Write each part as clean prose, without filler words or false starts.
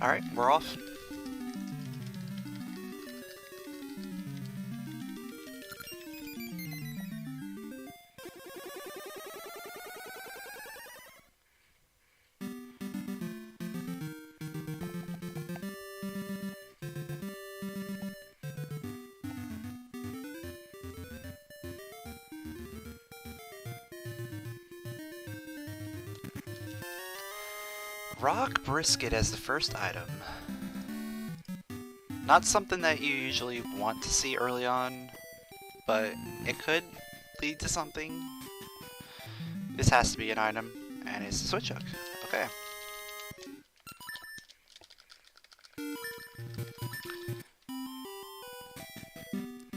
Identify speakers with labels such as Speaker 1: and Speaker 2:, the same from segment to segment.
Speaker 1: Alright, we're off. Rock brisket as the first item. Not something that you usually want to see early on, but it could lead to something. This has to be an item, and it's a switch hook. Okay.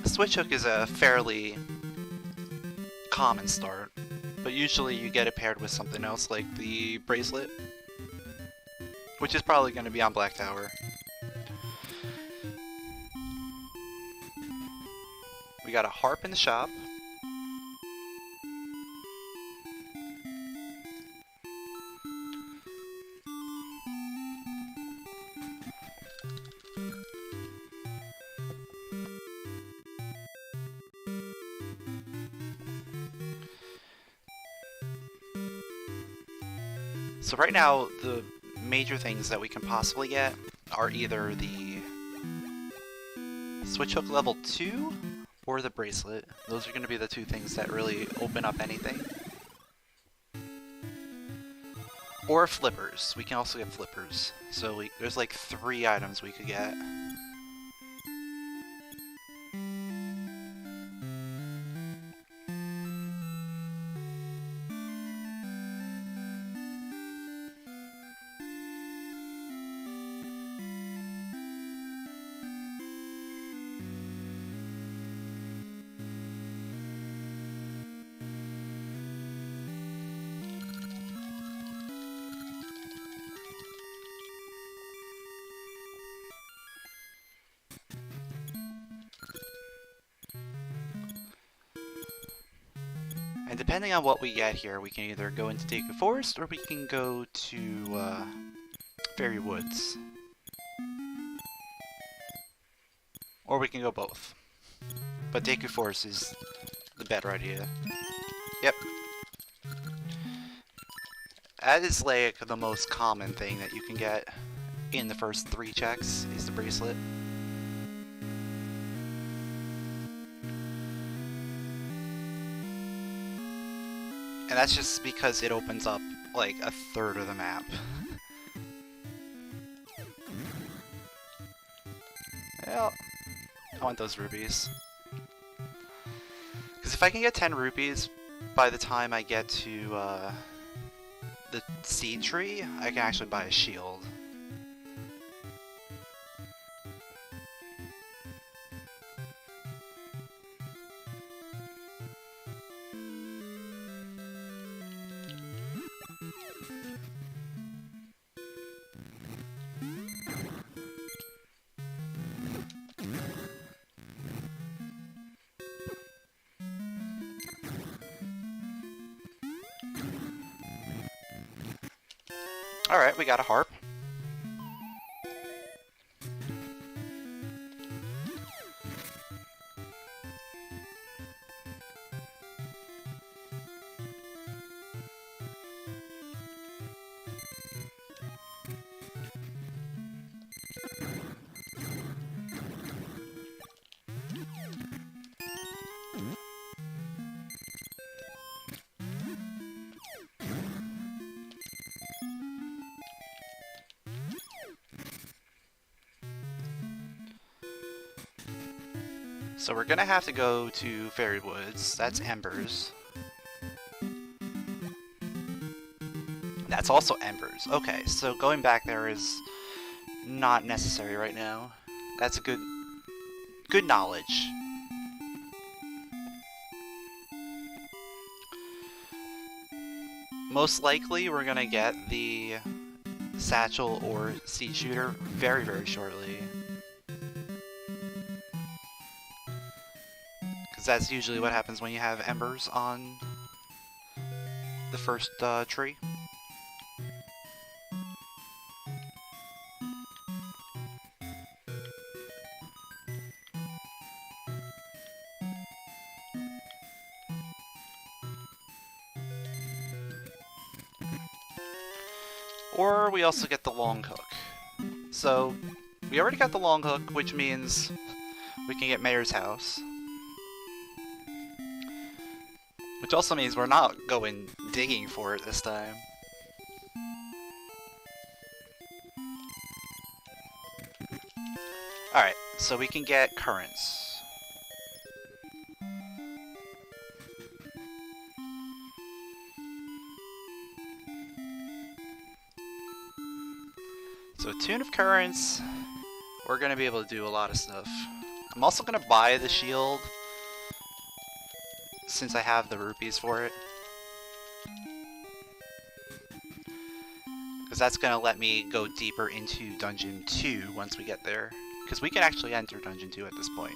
Speaker 1: The switch hook is a fairly common start, but usually you get it paired with something else like the bracelet, which is probably going to be on Black Tower. We got a harp in the shop. So right now, the major things that we can possibly get are either the switch hook level 2 or the bracelet. Those are going to be the two things that really open up anything. Or flippers. We can also get flippers. So there's like 3 items we could get. And depending on what we get here, we can either go into Deku Forest or we can go to Fairy Woods. Or we can go both. But Deku Forest is the better idea. Yep. That is like the most common thing that you can get in the first 3 checks is the bracelet. And that's just because it opens up like a third of the map. Well, I want those rupees. Because if I can get 10 rupees by the time I get to the seed tree, I can actually buy a shield. Alright, we got a harp. So we're gonna have to go to Fairy Woods. That's Embers. That's also Embers. Okay, so going back there is not necessary right now. That's a good knowledge. Most likely we're gonna get the satchel or seed shooter very, very shortly. That's usually what happens when you have embers on the first tree. Or we also get the long hook. So, we already got the long hook, which means we can get Mayor's house. Which also means we're not going digging for it this time. Alright, so we can get currents. So a tune of currents, we're going to be able to do a lot of stuff. I'm also going to buy the shield, since I have the rupees for it. Because that's going to let me go deeper into Dungeon 2 once we get there. Because we can actually enter Dungeon 2 at this point,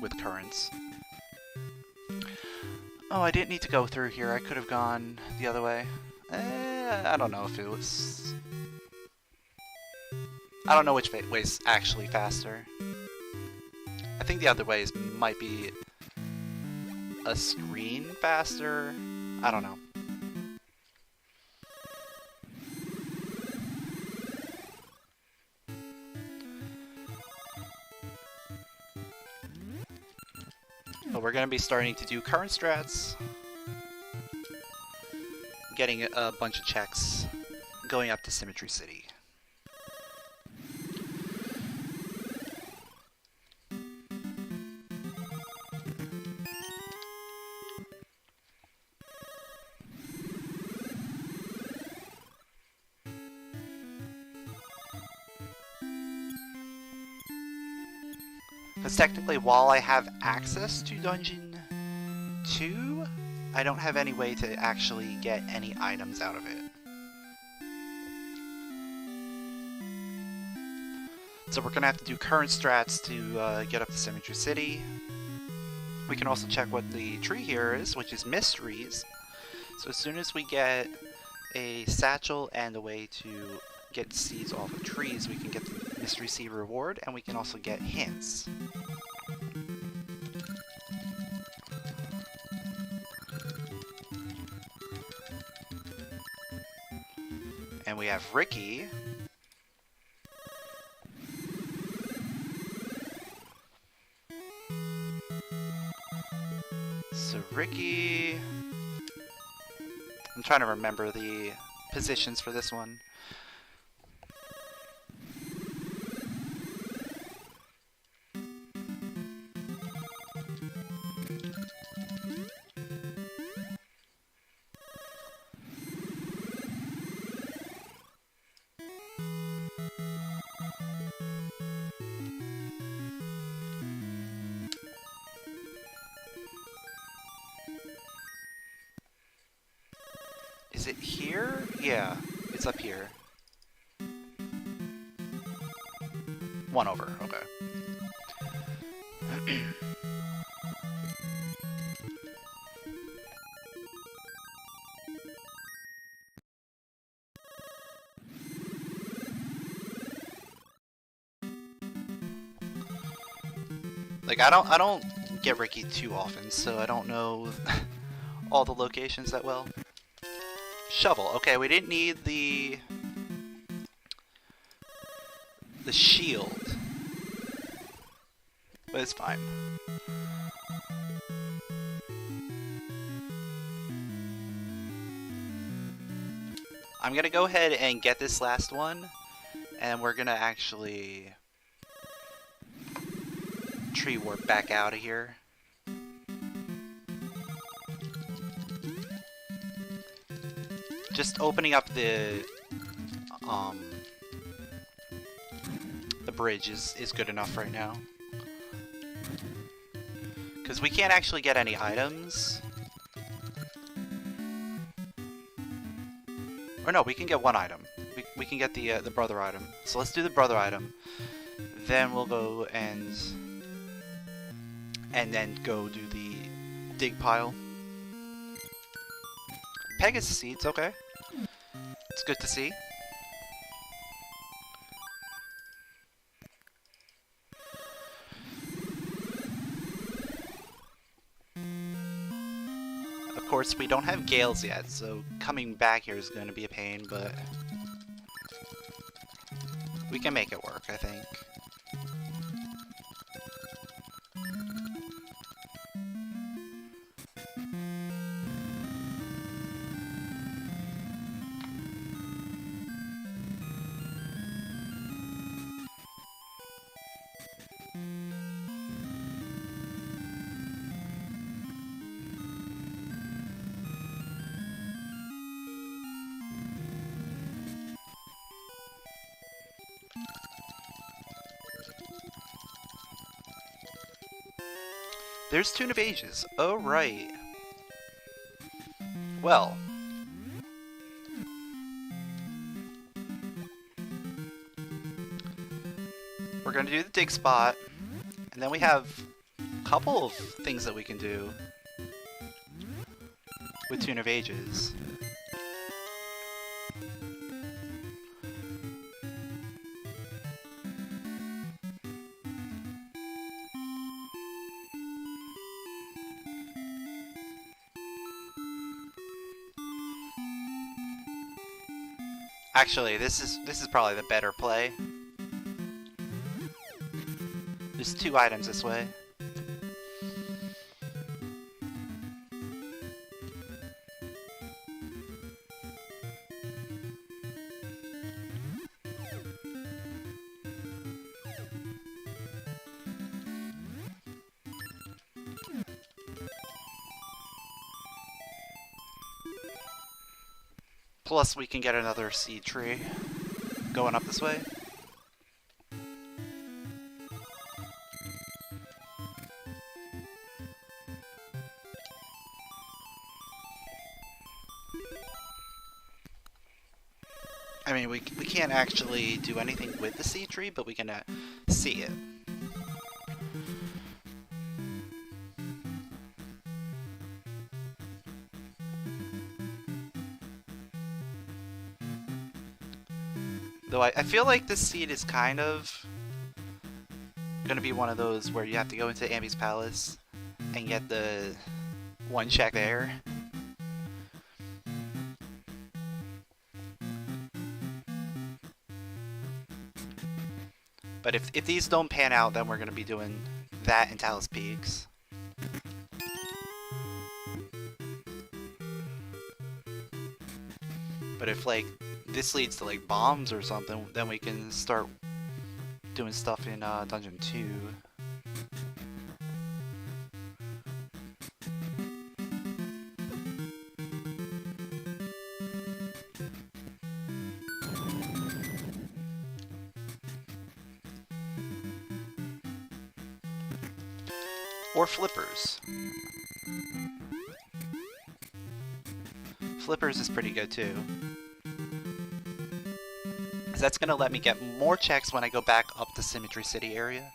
Speaker 1: with currents. Oh, I didn't need to go through here, I could have gone the other way. I don't know if it was... I don't know which way's actually faster. I think the other ways might be a screen faster. I don't know. But we're going to be starting to do current strats. Getting a bunch of checks. Going up to Symmetry City. Because technically, while I have access to Dungeon 2, I don't have any way to actually get any items out of it. So we're going to have to do current strats to get up to Symmetry City. We can also check what the tree here is, which is Mysteries. So as soon as we get a satchel and a way to get seeds off of trees, we can get the Mystery Seed reward, and we can also get hints. And we have Ricky. So Ricky... I'm trying to remember the positions for this one. Is it here? Yeah, it's up here. 1 over, okay. Like, I don't get Ricky too often, so I don't know all the locations that well. Shovel. Okay, we didn't need the shield, but it's fine. I'm gonna go ahead and get this last one, and we're gonna actually tree warp back out of here. Just opening up the bridge is good enough right now. Because we can't actually get any items. Or no, we can get one item. We can get the brother item. So let's do the brother item. Then we'll go and then go do the dig pile. Pegasus seeds, okay. It's good to see. Of course, we don't have Gales yet, so coming back here is going to be a pain, but We can make it work, I think. There's Tune of Ages. Oh, right. Well. We're gonna do the dig spot, and then we have a couple of things that we can do with Tune of Ages. Actually, this is probably the better play. There's 2 items this way. Plus, we can get another seed tree going up this way. I mean, we can't actually do anything with the seed tree, but we can see it. Though I feel like this seed is kind of gonna be one of those where you have to go into Ambi's Palace and get the 1 check there. But if these don't pan out, then we're gonna be doing that in Talus Peaks. But if like this leads to like bombs or something, then we can start doing stuff in Dungeon 2. Or flippers. Flippers is pretty good too. Because that's going to let me get more checks when I go back up the Symmetry City area.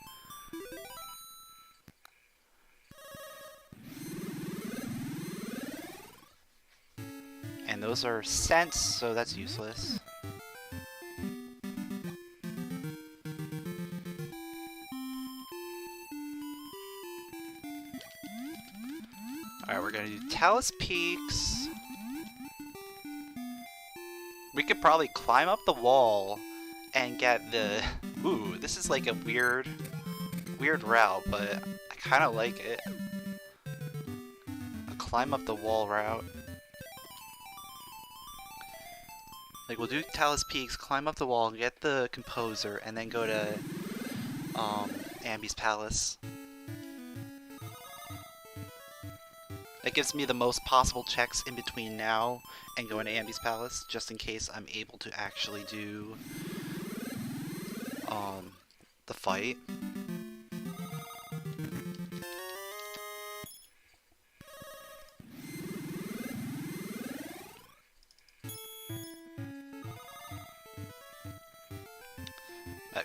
Speaker 1: And those are cents, so that's useless. Alright, we're gonna do Talus Peaks. We could probably climb up the wall and get the... Ooh, this is like a weird route, but I kind of like it. A climb up the wall route. Like, we'll do Talus Peaks, climb up the wall, get the Composer, and then go to Ambi's Palace. That gives me the most possible checks in between now and going to Ambi's Palace, just in case I'm able to actually do the fight.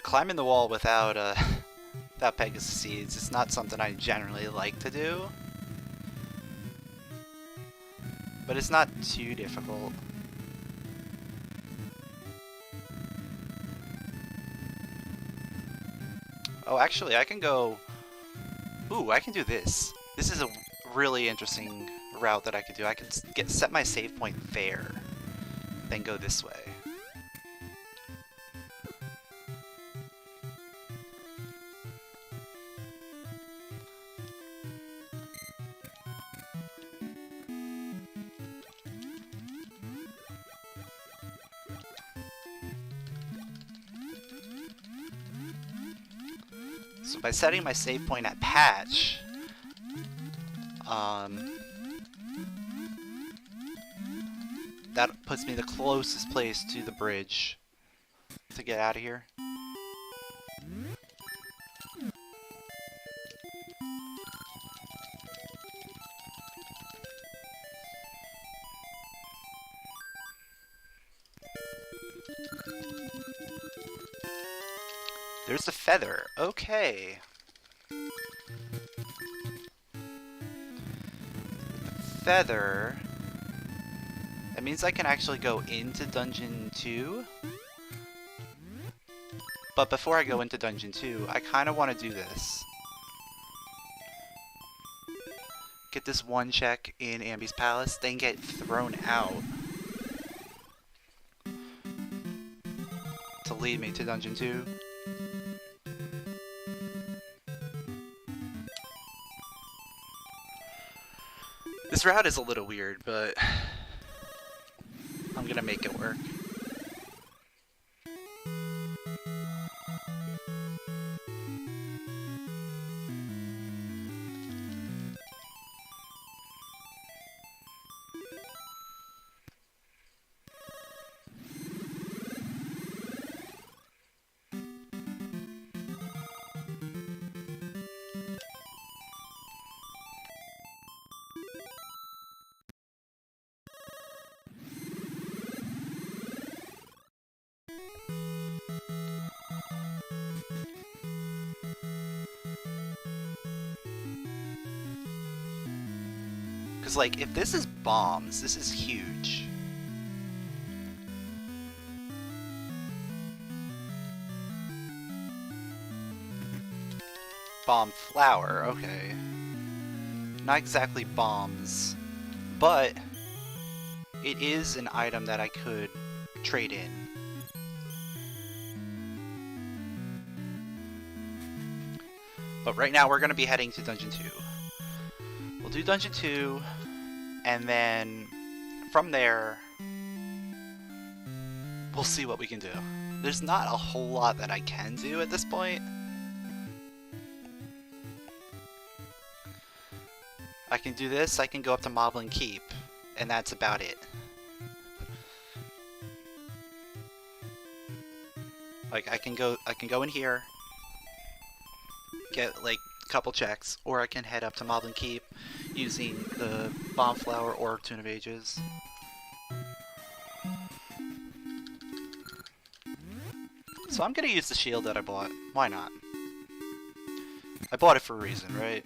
Speaker 1: Climbing the wall without Pegasus Seeds is not something I generally like to do. But it's not too difficult. Oh, actually, I can go... Ooh, I can do this. This is a really interesting route that I could do. I could set my save point there, then go this way. So by setting my save point at patch, that puts me the closest place to the bridge to get out of here. There's the feather. Okay. Feather. That means I can actually go into Dungeon 2. But before I go into Dungeon 2, I kind of want to do this. Get this one check in Ambi's Palace, then get thrown out to lead me to Dungeon 2. This route is a little weird, but I'm gonna make it work. Because, like, if this is bombs, this is huge. Bomb flower, okay. Not exactly bombs, but it is an item that I could trade in. But right now we're going to be heading to Dungeon 2. We'll do Dungeon 2, and then from there, we'll see what we can do. There's not a whole lot that I can do at this point. I can do this, I can go up to Moblin Keep, and that's about it. Like, I can go in here, get like a couple checks, or I can head up to Moblin Keep using the Bomb Flower or Tune of Ages. So I'm gonna use the shield that I bought. Why not? I bought it for a reason, right?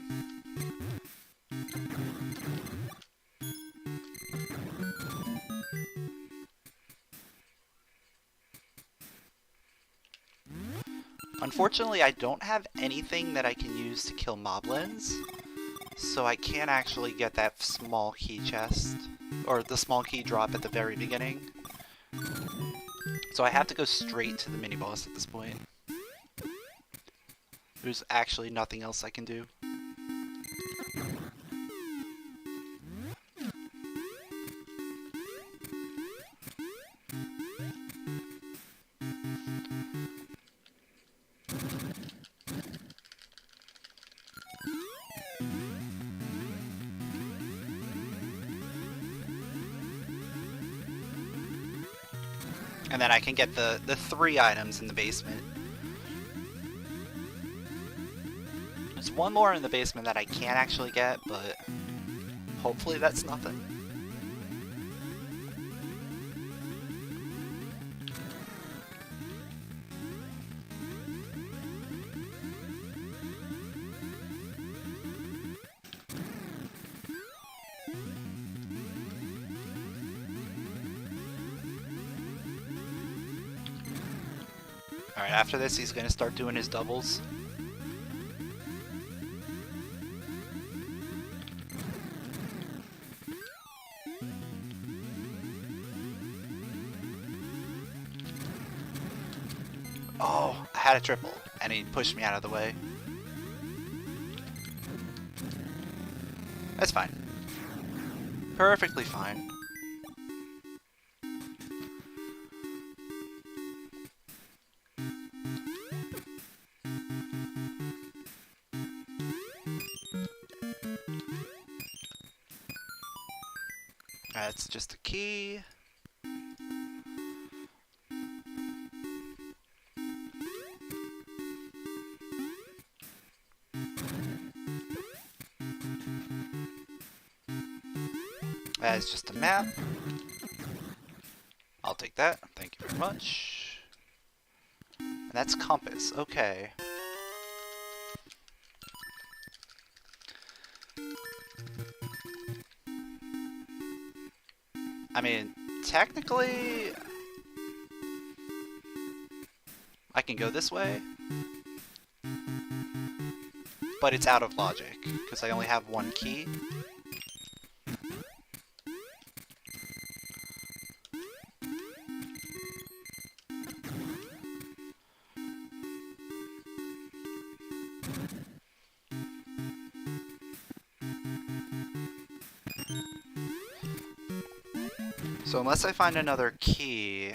Speaker 1: Unfortunately, I don't have anything that I can use to kill moblins, so I can't actually get that small key chest, or the small key drop at the very beginning. So I have to go straight to the mini-boss at this point. There's actually nothing else I can do. And then I can get the 3 items in the basement. There's one more in the basement that I can't actually get, but hopefully that's nothing. Alright, after this he's gonna start doing his doubles. Oh, I had a triple, and he pushed me out of the way. That's fine. Perfectly fine. That's just a key. That is just a map. I'll take that. Thank you very much. And that's compass. Okay. I mean, technically, I can go this way, but it's out of logic, because I only have one key. So unless I find another key...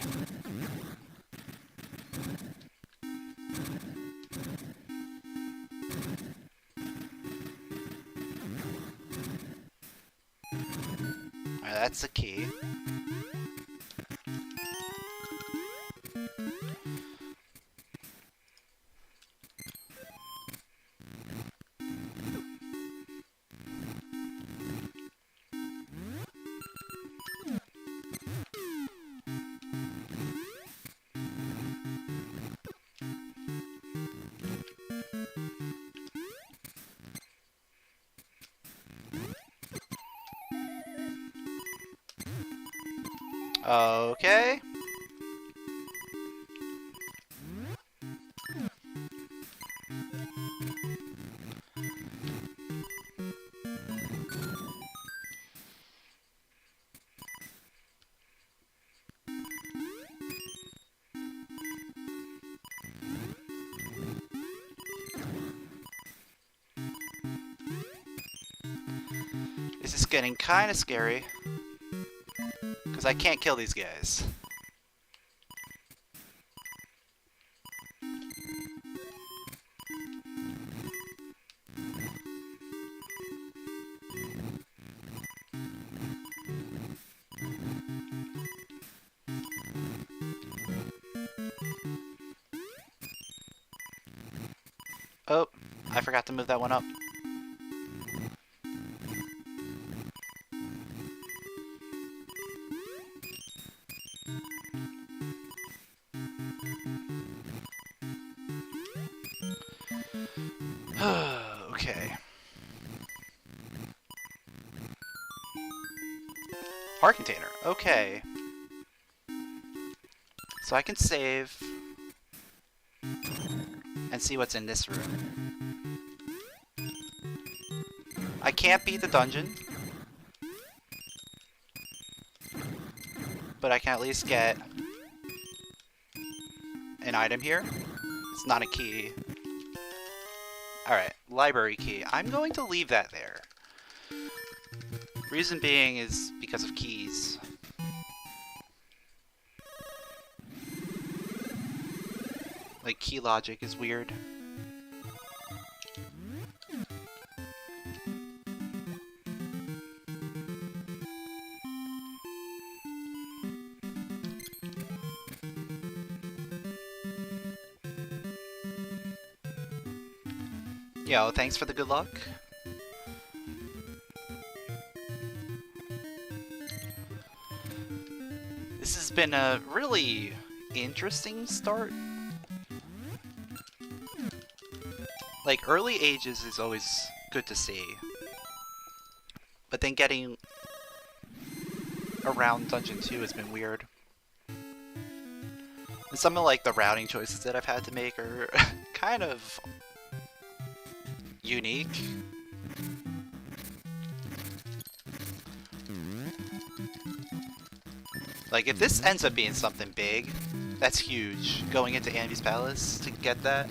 Speaker 1: Alright, that's the key. Okay. This is getting kind of scary. Because I can't kill these guys. Oh, I forgot to move that one up. Okay. Heart container. Okay. So I can save and see what's in this room. I can't beat the dungeon, but I can at least get an item here. It's not a key. Alright, library key. I'm going to leave that there. Reason being is because of keys. Like, key logic is weird. Yo, thanks for the good luck. This has been a really interesting start. Like, early ages is always good to see. But then getting around Dungeon 2 has been weird. And some of, like, the routing choices that I've had to make are kind of unique. Like, if this ends up being something big, that's huge. Going into Anvi's Palace to get that.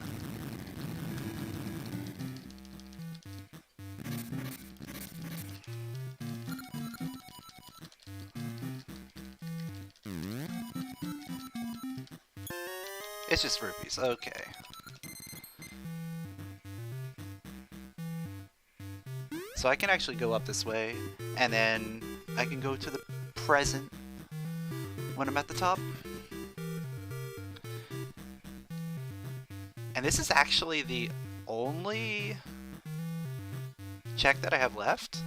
Speaker 1: It's just rupees, okay. So I can actually go up this way, and then I can go to the present when I'm at the top. And this is actually the only check that I have left.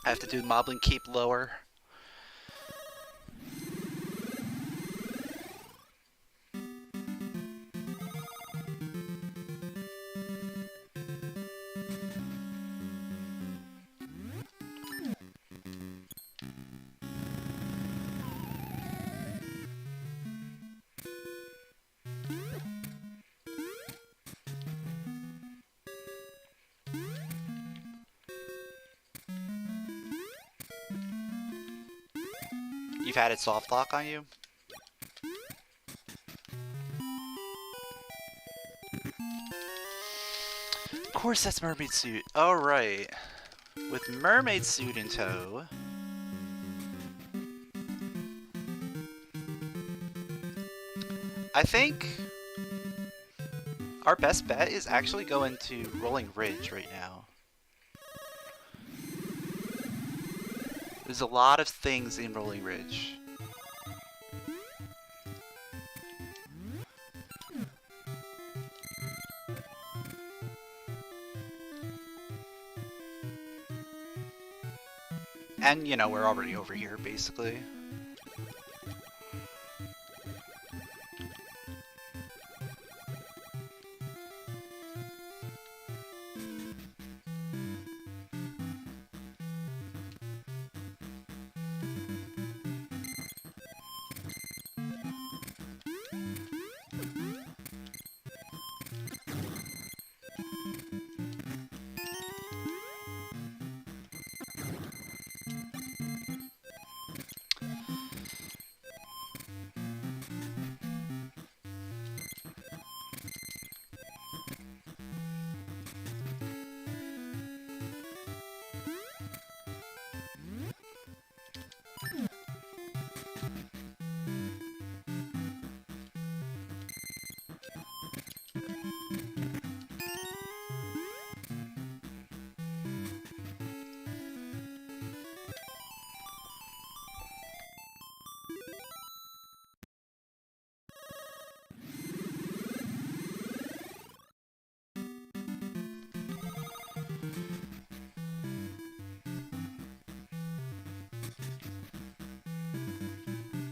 Speaker 1: I have to do Moblin Keep lower. You've had it soft lock on you? Of course that's mermaid suit. Alright. With mermaid suit in tow. I think our best bet is actually going to Rolling Ridge right now. There's a lot of things in Rolling Ridge. And, you know, we're already over here, basically.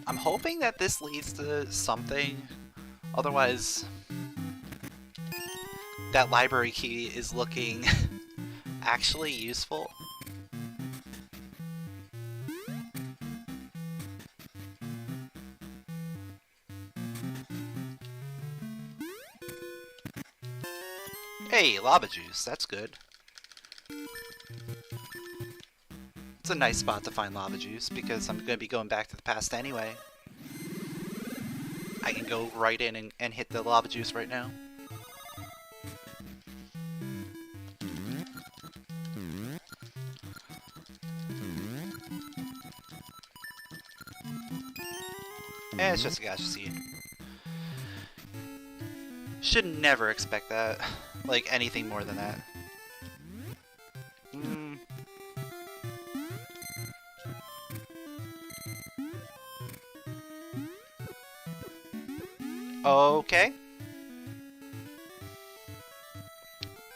Speaker 1: I'm hoping that this leads to something, otherwise that library key is looking actually useful. Hey, lava juice, that's good. It's a nice spot to find lava juice because I'm going to be going back to the past anyway. I can go right in and hit the lava juice right now. Eh, it's just a gasha seed. Should never expect that. Like, anything more than that. Okay.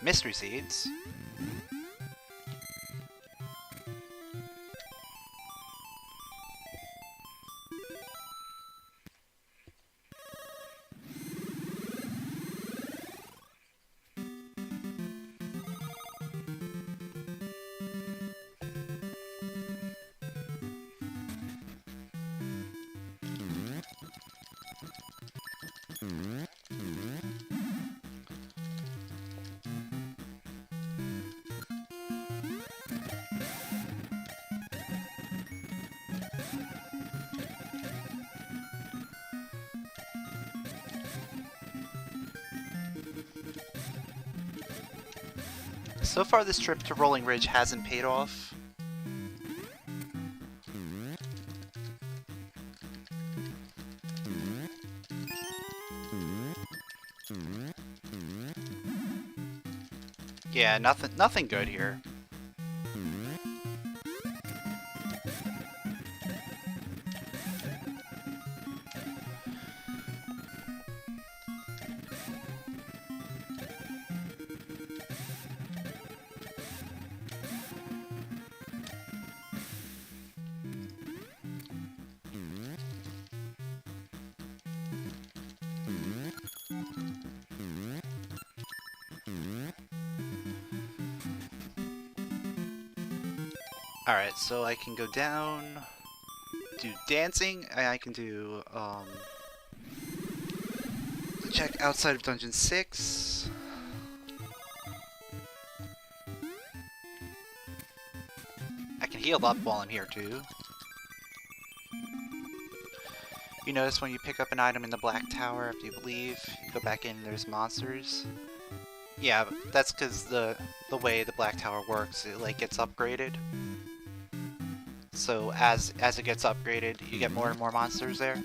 Speaker 1: Mystery seeds. So far this trip to Rolling Ridge hasn't paid off. Yeah, nothing good here. Alright, so I can go down, do dancing, and I can do, check outside of Dungeon 6. I can heal up while I'm here, too. You notice when you pick up an item in the Black Tower after you leave, you go back in and there's monsters? Yeah, that's because the way the Black Tower works, it like gets upgraded. So as it gets upgraded, you get more and more monsters there.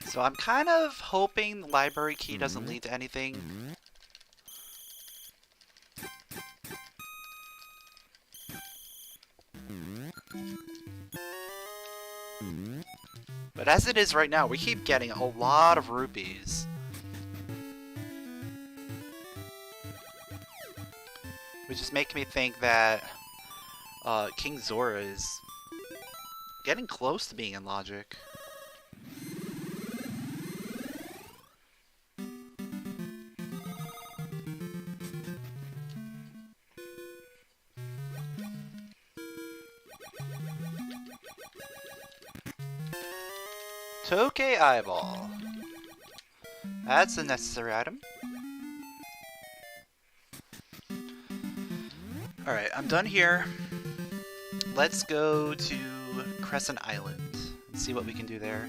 Speaker 1: So I'm kind of hoping the library key doesn't lead to anything. But as it is right now, we keep getting a lot of rupees. Which is making me think that King Zora is getting close to being in logic. Toke Eyeball. That's a necessary item. Alright, I'm done here. Let's go to Crescent Island and see what we can do there.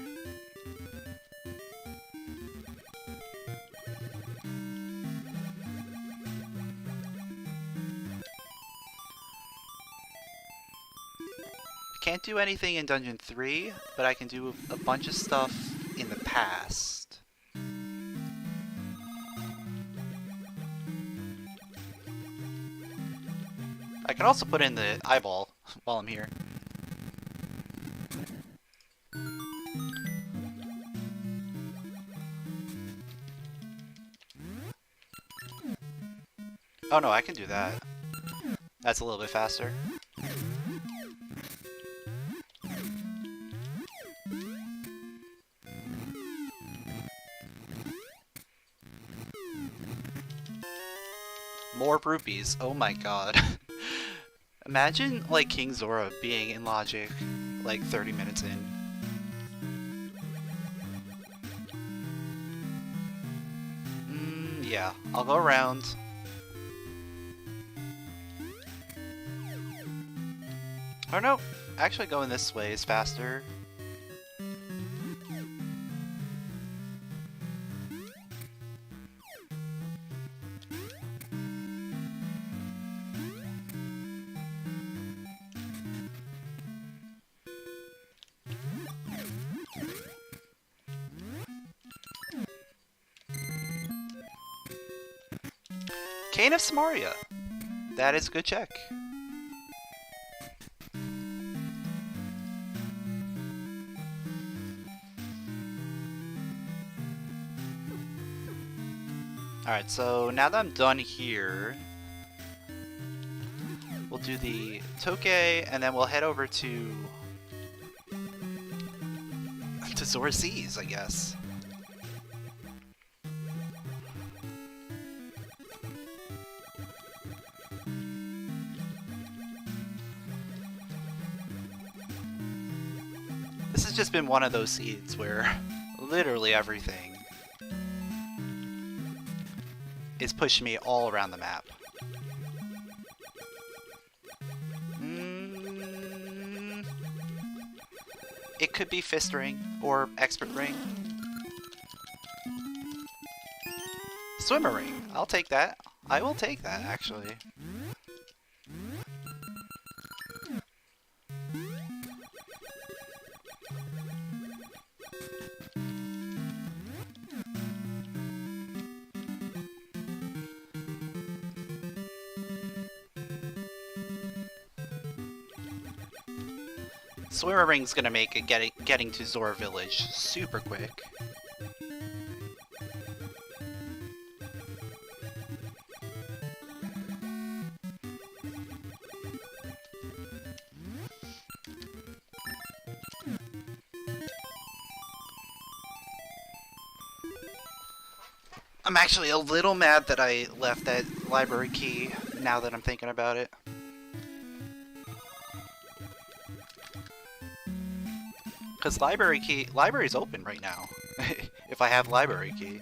Speaker 1: Can't do anything in Dungeon 3, but I can do a bunch of stuff in the past. I can also put in the eyeball while I'm here. Oh no, I can do that. That's a little bit faster. More rupees. Oh my god. Imagine, like, King Zora being in logic, like, 30 minutes in. Yeah. I'll go around. Oh no! Actually going this way is faster. Cane of Samaria. That is a good check. Alright, so now that I'm done here, We'll do the Tokay, and then we'll head over to Zora Seas, I guess. This has just been one of those seeds where literally everything is pushing me all around the map. It could be Fist Ring or Expert Ring. Swimmer Ring. I'll take that. I will take that, actually. Swimmer Ring's gonna make it getting to Zora Village super quick. I'm actually a little mad that I left that library key, now that I'm thinking about it. Because library's open right now, if I have library key.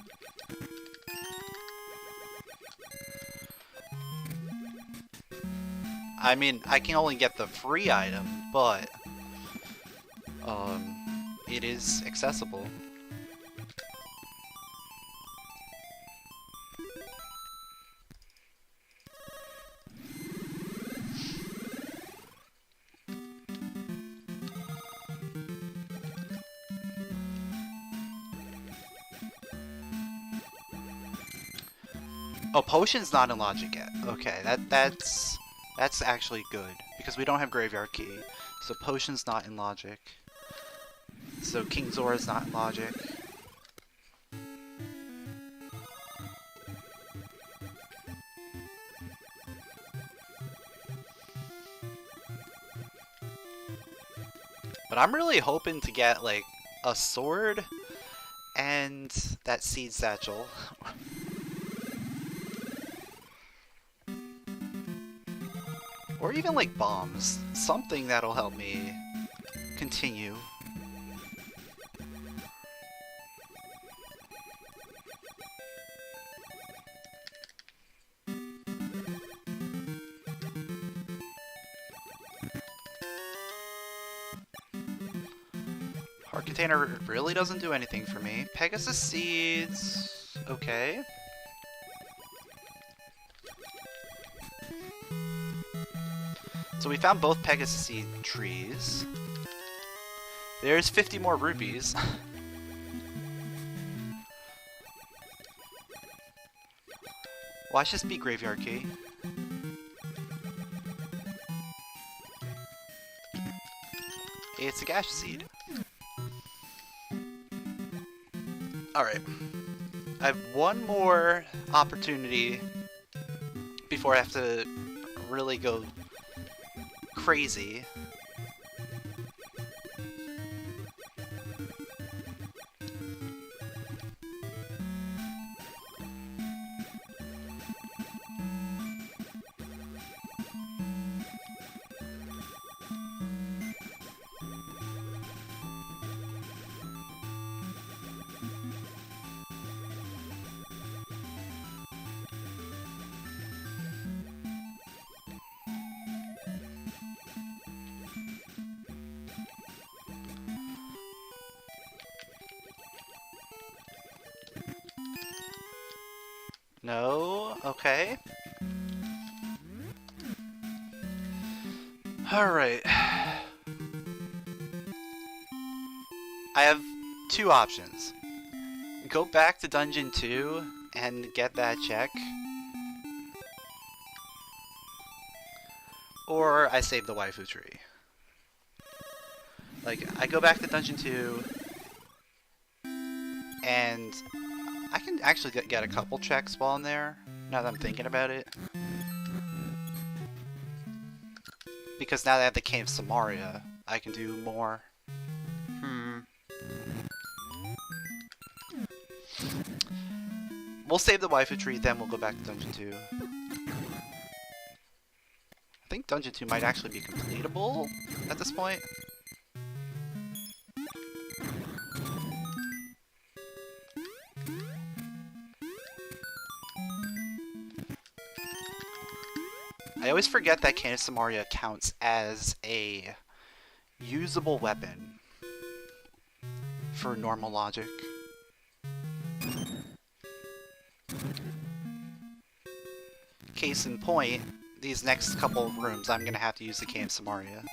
Speaker 1: I mean, I can only get the free item, but it is accessible. Oh, potion's not in logic yet. Okay, that's actually good because we don't have graveyard key, so potion's not in logic. So King Zora's not in logic. But I'm really hoping to get like a sword and that seed satchel. Or even like bombs. Something that'll help me continue. Heart container really doesn't do anything for me. Pegasus seeds. Okay. So we found both Pegasus seed trees. There's 50 more rupees. Watch this be graveyard key. It's a gasha seed. Alright. I have one more opportunity before I have to really go crazy. No? Okay. Alright. I have two options. Go back to Dungeon 2 and get that check. Or I save the waifu tree. Like, I go back to Dungeon 2 and I can actually get a couple checks while I'm there, now that I'm thinking about it. Because now that I have the Cave of Samaria, I can do more. We'll save the waifu tree, then we'll go back to Dungeon 2. I think Dungeon 2 might actually be completable at this point. I always forget that Cane of Samaria counts as a usable weapon for normal logic. Case in point, these next couple of rooms I'm gonna have to use the Cane of Samaria.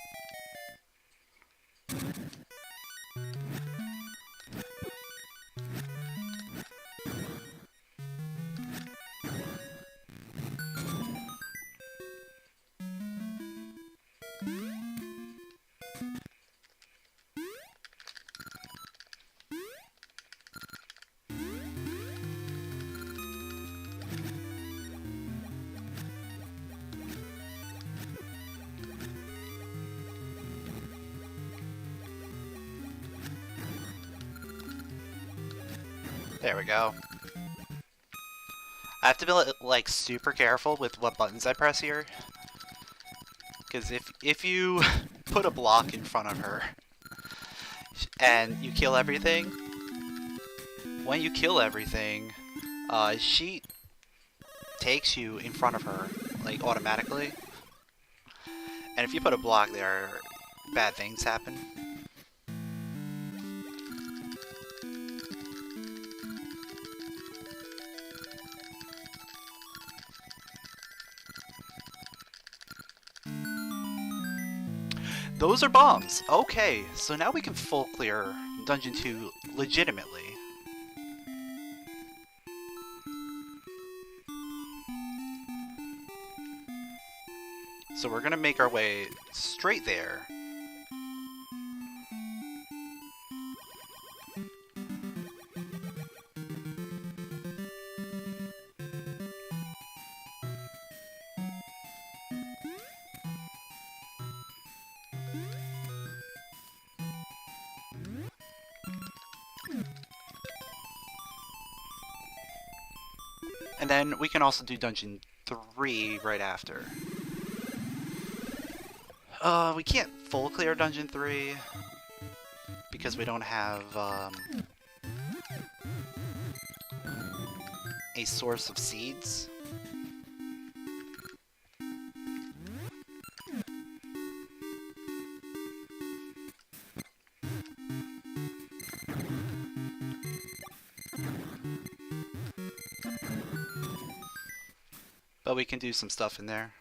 Speaker 1: There we go. I have to be like super careful with what buttons I press here, because if you put a block in front of her and you kill everything, when you kill everything, she takes you in front of her like automatically, and if you put a block there, bad things happen. Those are bombs! Okay, so now we can full clear Dungeon 2 legitimately. So we're gonna make our way straight there. And then we can also do Dungeon 3 right after. We can't full clear Dungeon 3 because we don't have a source of seeds. But we can do some stuff in there.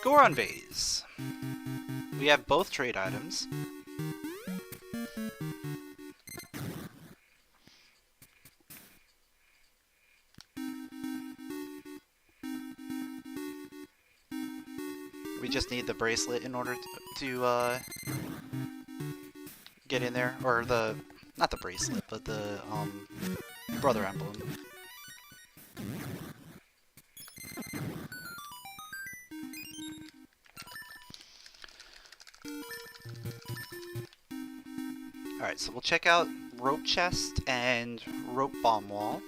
Speaker 1: Goron Vase. We have both trade items. We just need the bracelet in order to get in there, or the, not the bracelet, but the brother emblem. Alright, so we'll check out rope chest and rope bomb wall.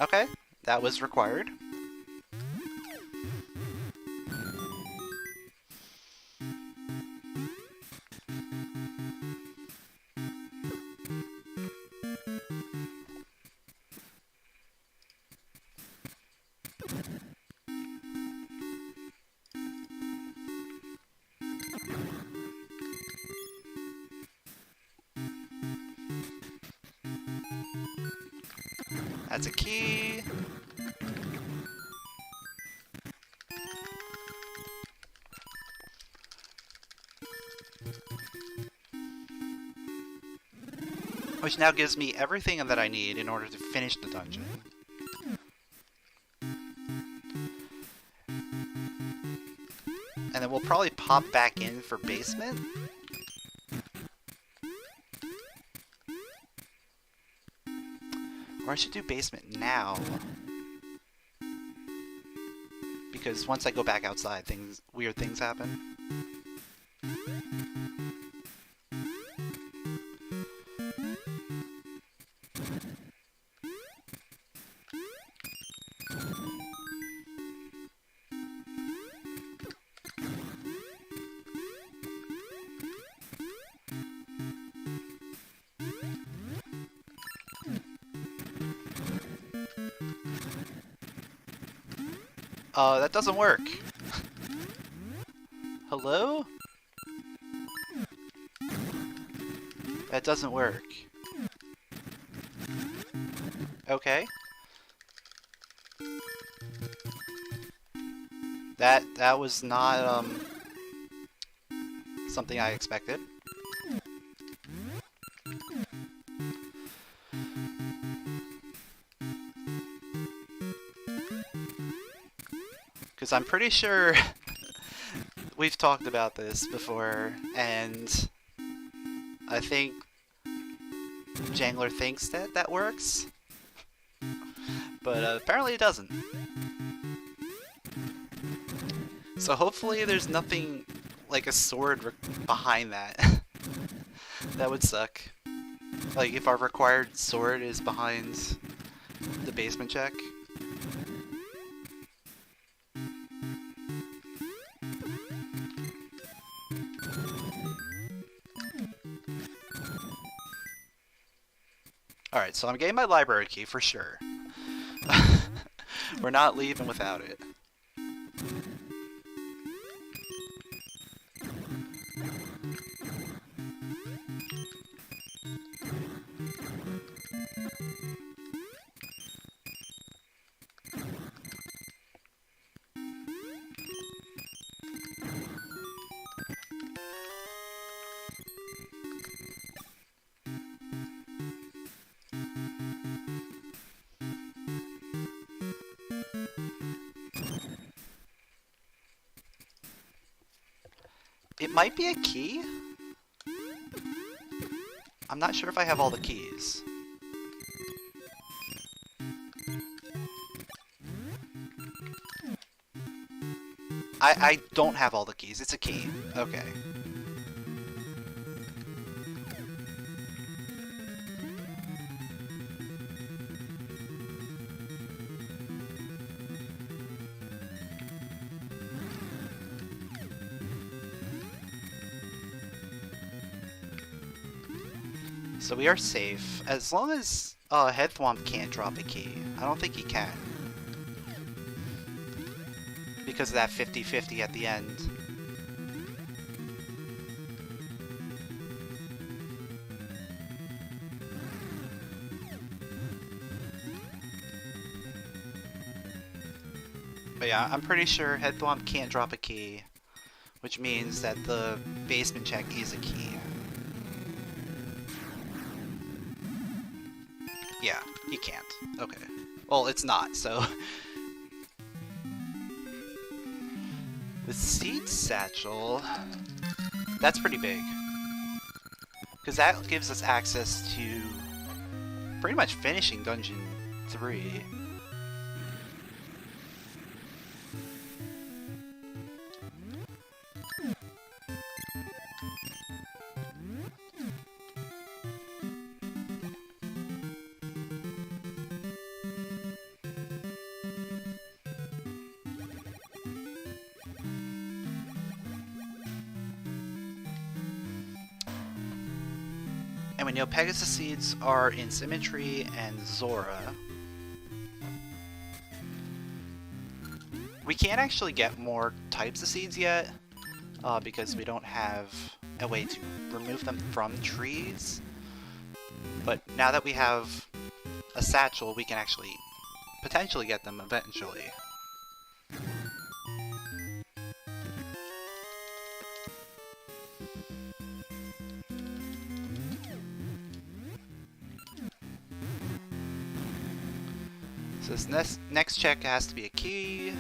Speaker 1: Okay, that was required. That's a key. Which now gives me everything that I need in order to finish the dungeon. And then we'll probably pop back in for basement. Or I should do basement now. Because once I go back outside, weird things happen. That doesn't work. Hello? That doesn't work. Okay. That was not, something I expected. Because I'm pretty sure we've talked about this before, and I think Jangler thinks that that works, but apparently it doesn't. So hopefully there's nothing like a sword behind that. That would suck. Like if our required sword is behind the basement check. Alright, so I'm getting my library key for sure. We're not leaving without it. It might be a key? I'm not sure if I have all the keys. I don't have all the keys. It's a key. Okay. So we are safe, as long as Headthwomp can't drop a key. I don't think he can. Because of that 50-50 at the end. But yeah, I'm pretty sure Headthwomp can't drop a key, which means that the basement check is a key. Yeah, he can't. Okay. Well, it's not, so... The seed satchel... That's pretty big. Because that gives us access to... pretty much finishing Dungeon 3. And we know Pegasus seeds are in Symmetry and Zora. We can't actually get more types of seeds yet, because we don't have a way to remove them from trees. But now that we have a satchel, we can actually potentially get them eventually. So this next check has to be a key.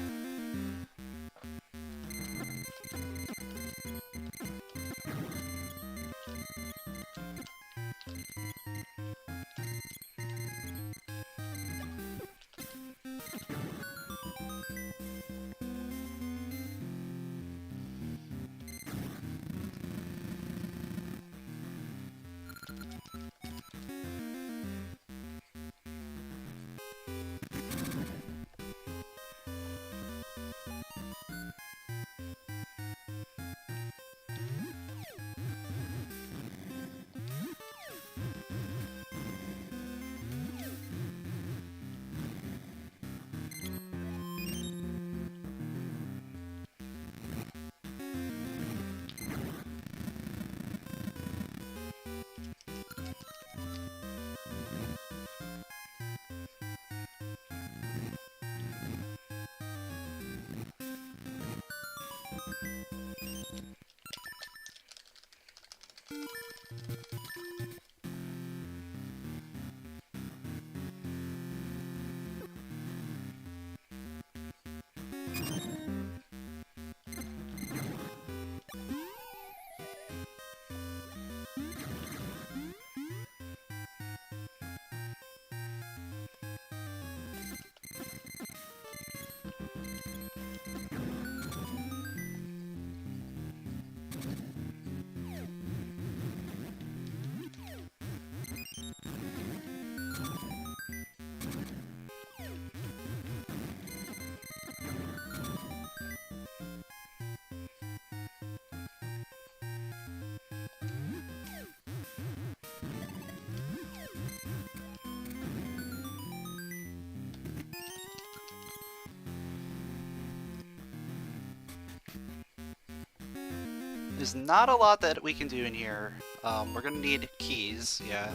Speaker 1: There's not a lot that we can do in here. We're gonna need keys, yeah.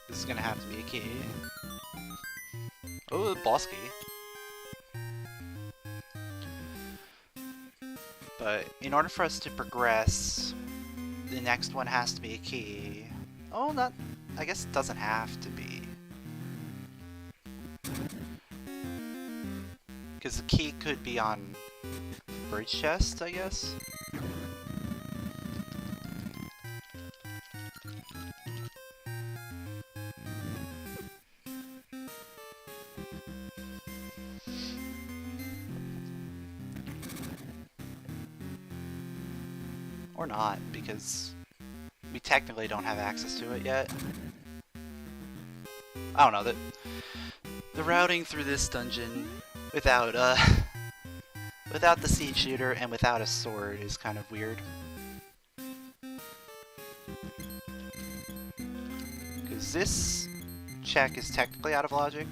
Speaker 1: This is gonna have to be a key. Oh, boss key. But in order for us to progress, the next one has to be a key. Oh, not... I guess it doesn't have to be. Because the key could be on bridge chest, I guess? Or not, because we technically don't have access to it yet. I don't know, the routing through this dungeon without without the seed shooter and without a sword is kind of weird. Because this check is technically out of logic.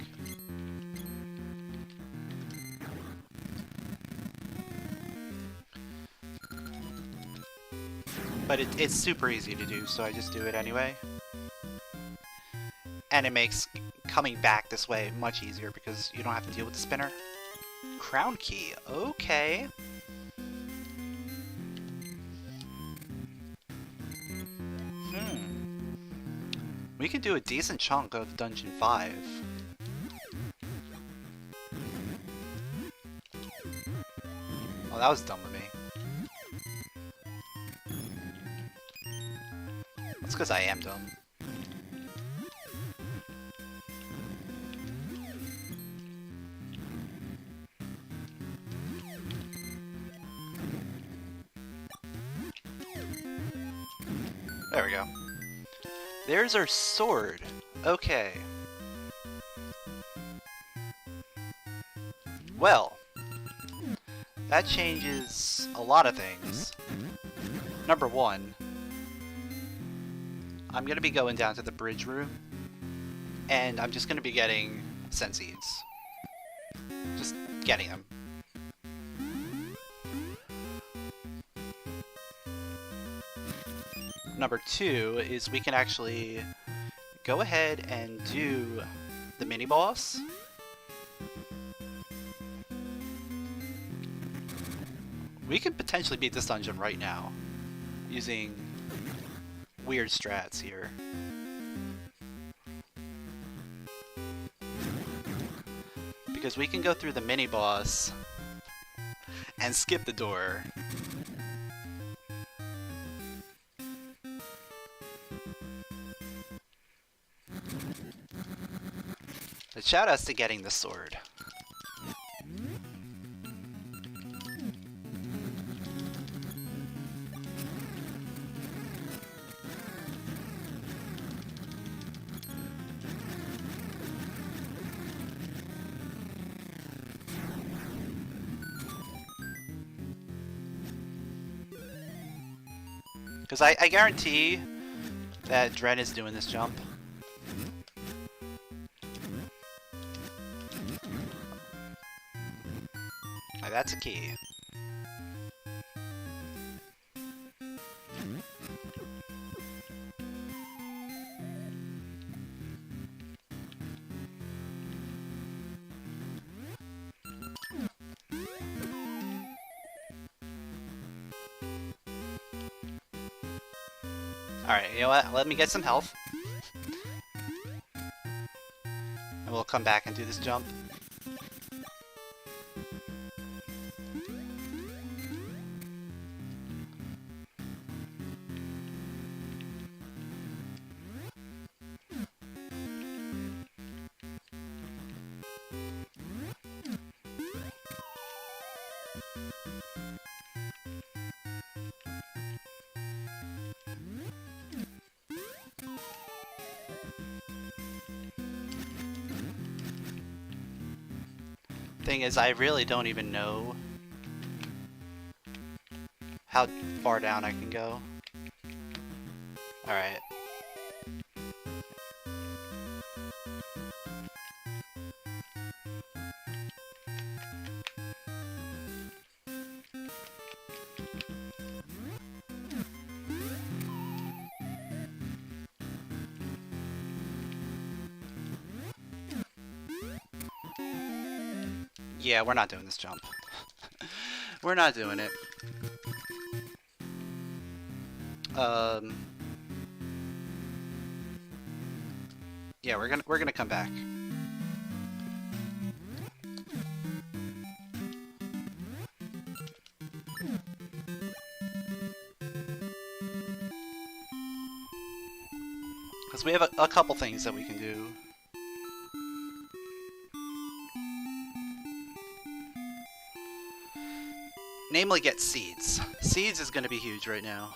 Speaker 1: But it's super easy to do, so I just do it anyway. And it makes coming back this way much easier because you don't have to deal with the spinner. Crown key, okay. We can do a decent chunk of Dungeon 5. Oh, that was dumb of me. That's because I am dumb. There we go. There's our sword. Okay. Well, that changes a lot of things. Number one, I'm going to be going down to the bridge room, and I'm just going to be getting scent seeds. Just getting them. Number two is we can actually go ahead and do the mini boss. We could potentially beat this dungeon right now using weird strats here. Because we can go through the mini boss and skip the door. But shout outs to getting the sword. Because I guarantee that Dren is doing this jump. Like, that's a key. Alright, you know what? Let me get some health. And we'll come back and do this jump. Thing is, I really don't even know how far down I can go. Alright. Yeah, we're not doing this jump. We're not doing it. Yeah, we're gonna come back. Because we have a couple things that we can do. Namely, get seeds. Seeds is going to be huge right now.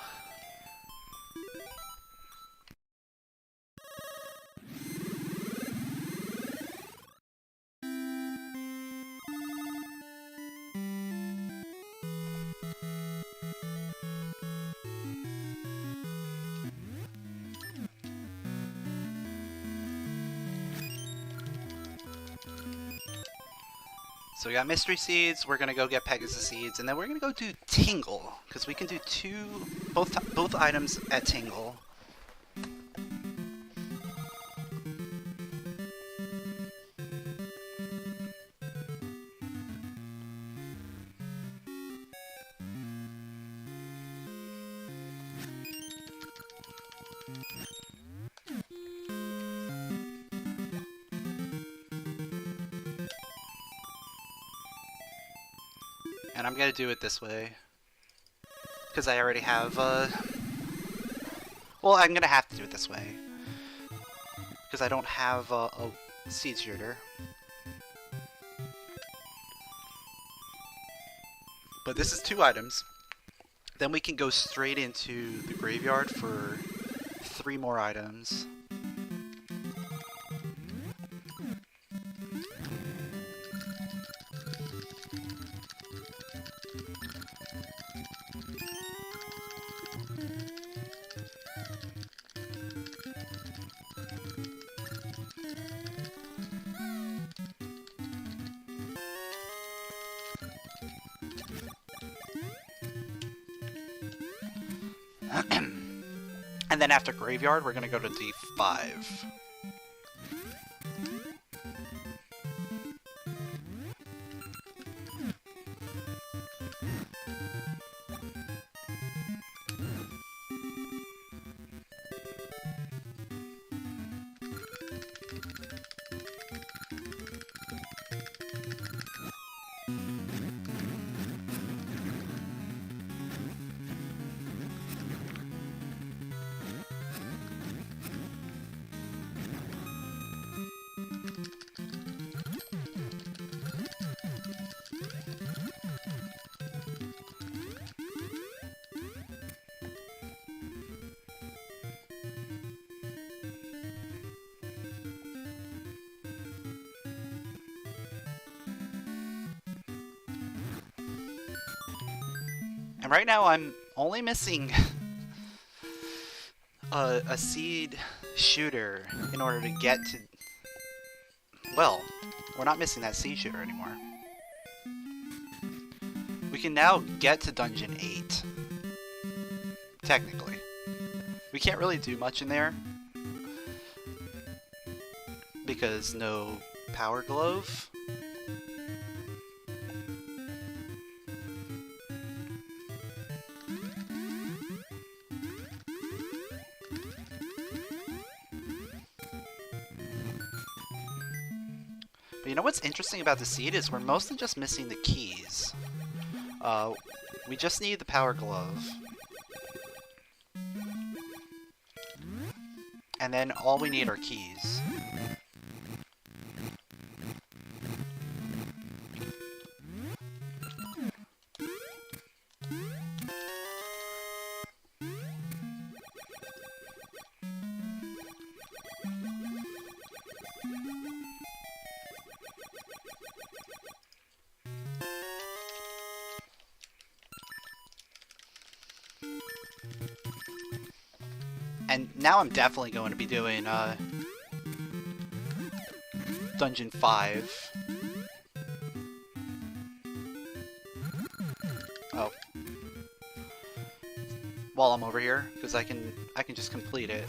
Speaker 1: So we got mystery seeds, we're gonna go get Pegasus seeds, and then we're gonna go do Tingle, because we can do both items at Tingle. And I'm gonna do it this way. Because I already have, well, I'm gonna have to do it this way. Because I don't have a seed shooter. But this is 2 items. Then we can go straight into the graveyard for 3 more items. And then after graveyard, we're gonna go to D5. And right now I'm only missing a seed shooter in order to get to... Well, we're not missing that seed shooter anymore. We can now get to Dungeon 8. Technically. We can't really do much in there. Because no power glove. But you know what's interesting about the seed is we're mostly just missing the keys. We just need the power glove. And then all we need are keys. And now I'm definitely going to be doing Dungeon 5. Oh. While I'm over here, because I can just complete it.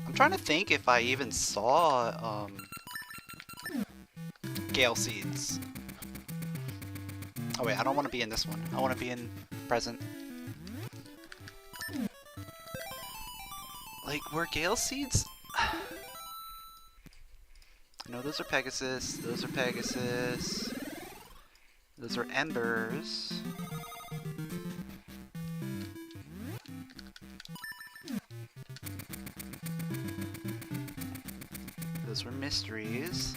Speaker 1: I'm trying to think if I even saw Gale seeds. Oh wait, I don't want to be in this one. I want to be in present. Like, were Gale seeds? No, those are Pegasus. Those are Pegasus. Those are Embers. Those were Mysteries.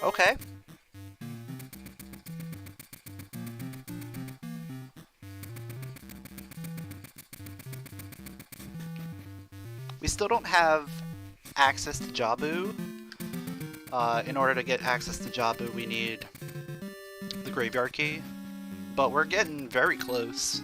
Speaker 1: Okay. We still don't have access to Jabu. In order to get access to Jabu, we need the graveyard key. But we're getting very close.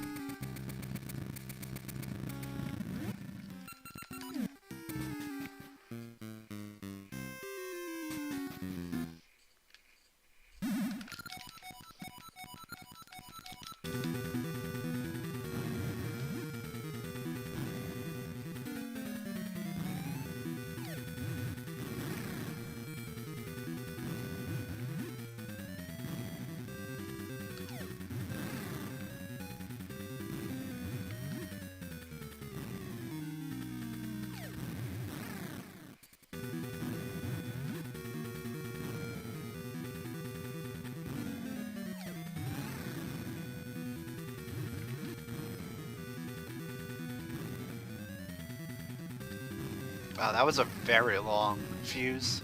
Speaker 1: Wow, that was a very long fuse.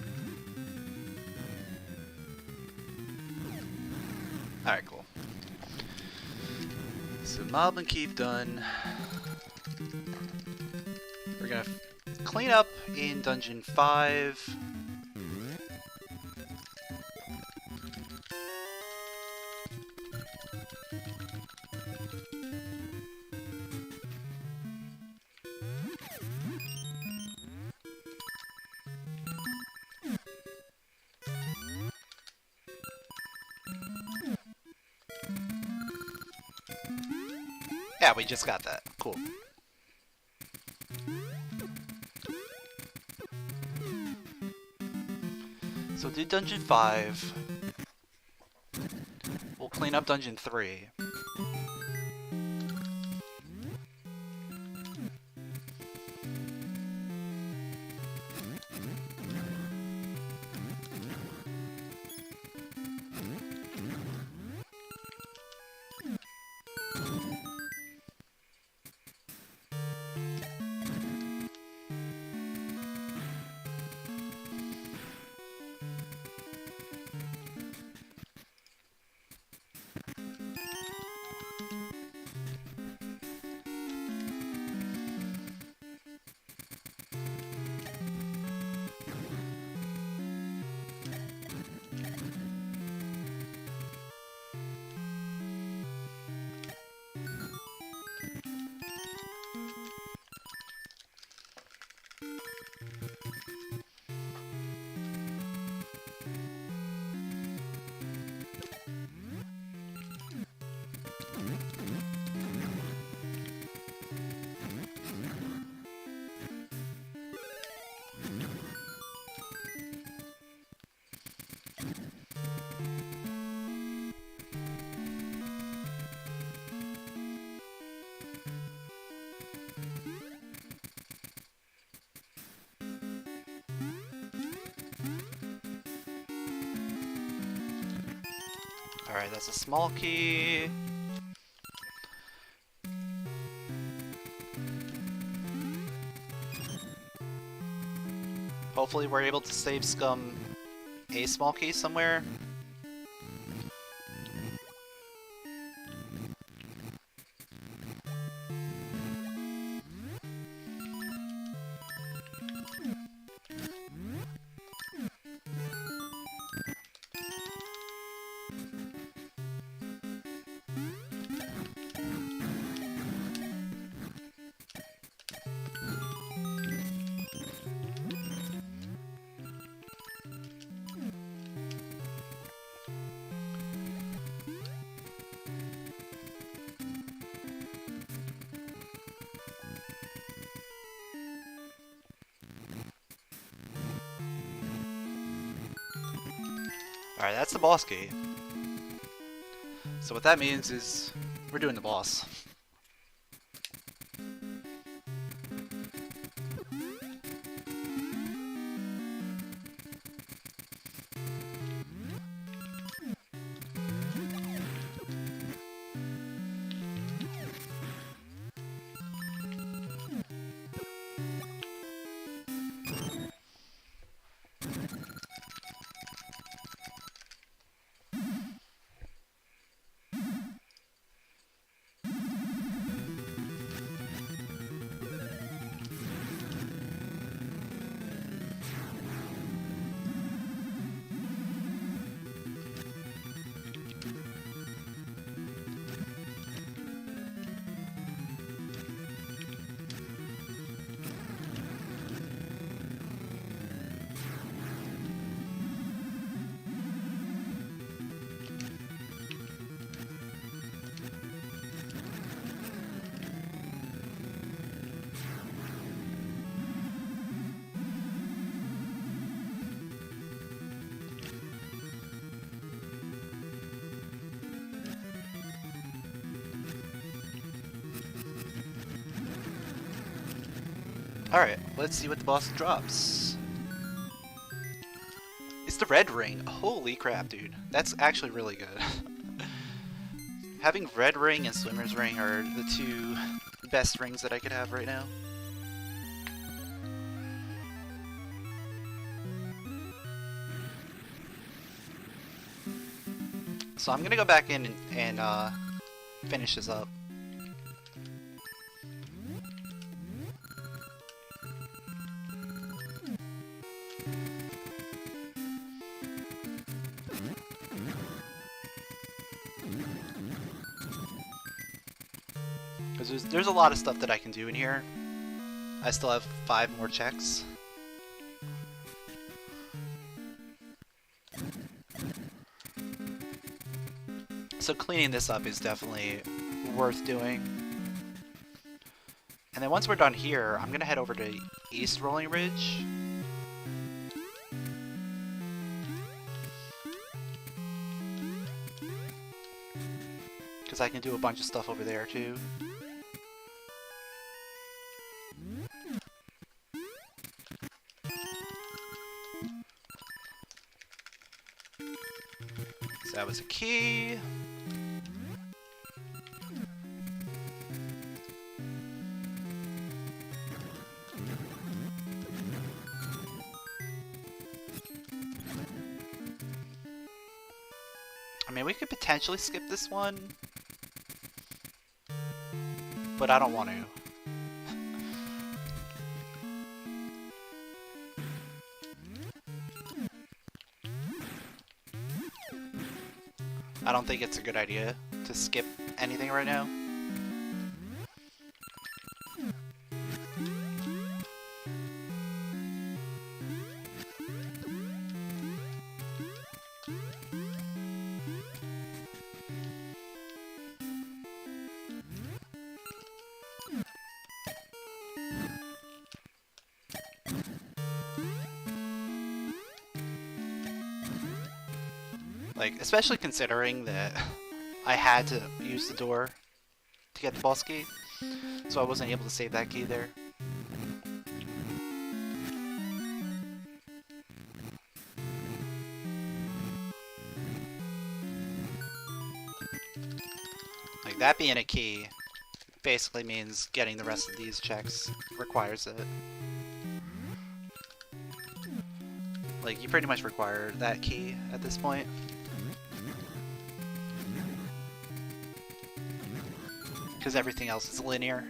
Speaker 1: Alright, cool. So Mob and Keep done. We're gonna clean up in Dungeon 5. Yeah, we just got that. Cool. So do Dungeon 5. We'll clean up Dungeon 3. Alright, that's a small key. Hopefully we're able to save Scum a small key somewhere. Alright, that's the boss gate. So what that means is we're doing the boss. Alright, let's see what the boss drops. It's the red ring. Holy crap, dude. That's actually really good. Having red ring and swimmer's ring are the two best rings that I could have right now. So I'm gonna go back in and finish this up. Because there's a lot of stuff that I can do in here. I still have 5 more checks. So cleaning this up is definitely worth doing. And then once we're done here, I'm gonna head over to East Rolling Ridge. Because I can do a bunch of stuff over there too. So that was a key. I mean, we could potentially skip this one, but I don't want to. I don't think it's a good idea to skip anything right now. Like, especially considering that I had to use the door to get the boss key, so I wasn't able to save that key there. Like, that being a key basically means getting the rest of these checks requires it. Like, you pretty much require that key at this point. Because everything else is linear.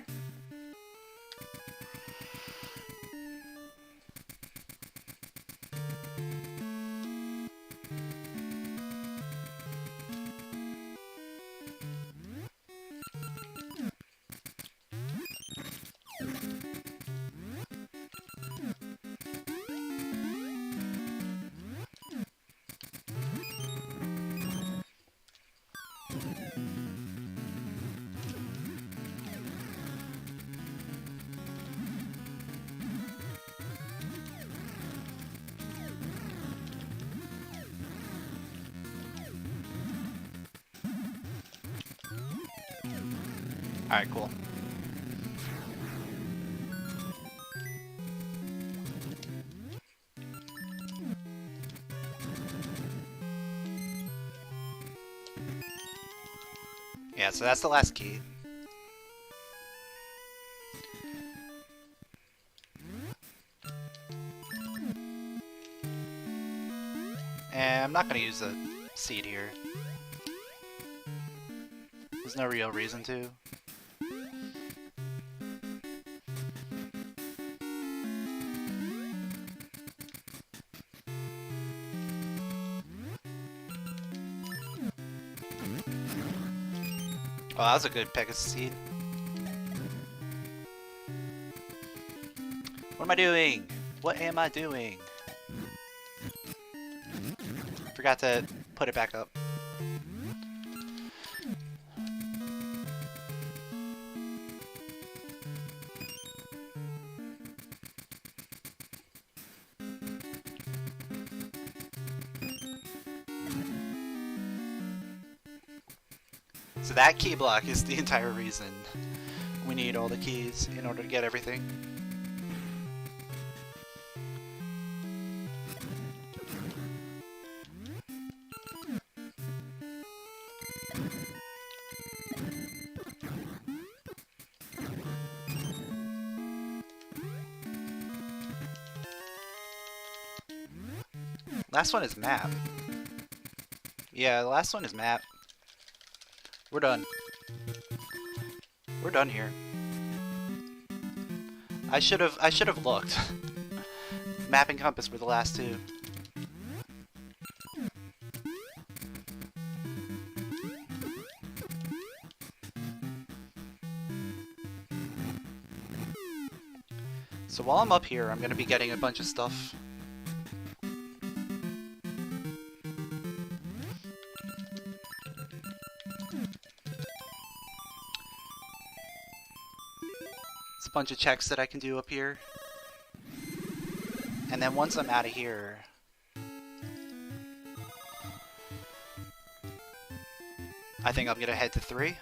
Speaker 1: Alright, cool. Yeah, so that's the last key. And I'm not gonna use the seed here. There's no real reason to. Oh, that was a good Pegasus seed. What am I doing? What am I doing? Forgot to put it back up. So that key block is the entire reason we need all the keys in order to get everything. Last one is map. Yeah, the last one is map. We're done. We're done here. I should have looked. Map and compass were the last two. So while I'm up here, I'm gonna be getting a bunch of stuff. A bunch of checks that I can do up here. And then once I'm out of here, I think I'm gonna head to 3.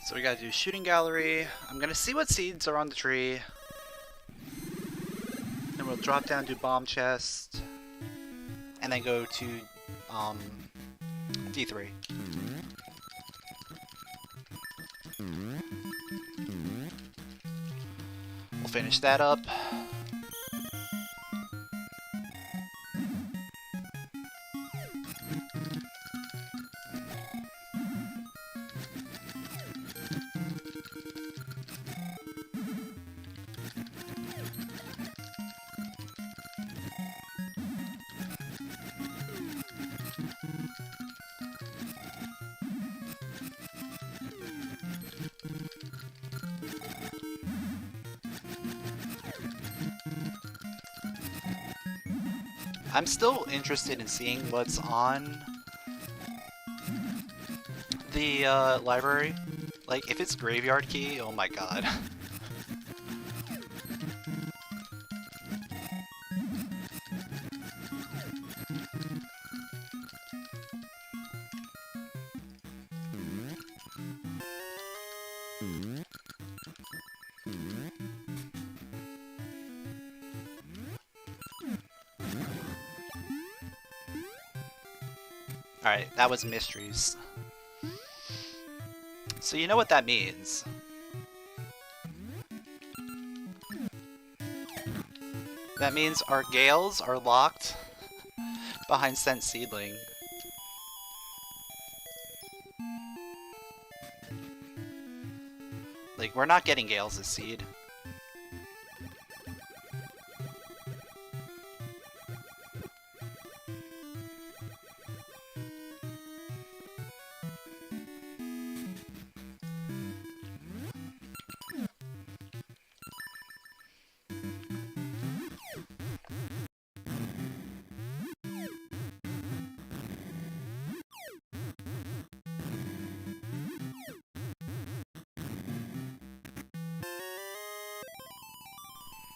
Speaker 1: So we gotta do shooting gallery. I'm gonna see what seeds are on the tree. And we're we'll drop down to bomb chest, and then go to D3. We'll finish that up. I'm still interested in seeing what's on the library. Like, if it's graveyard key, oh my god. Alright, that was mysteries. So you know what that means. That means our Gales are locked behind Scent Seedling. Like, we're not getting Gales this seed.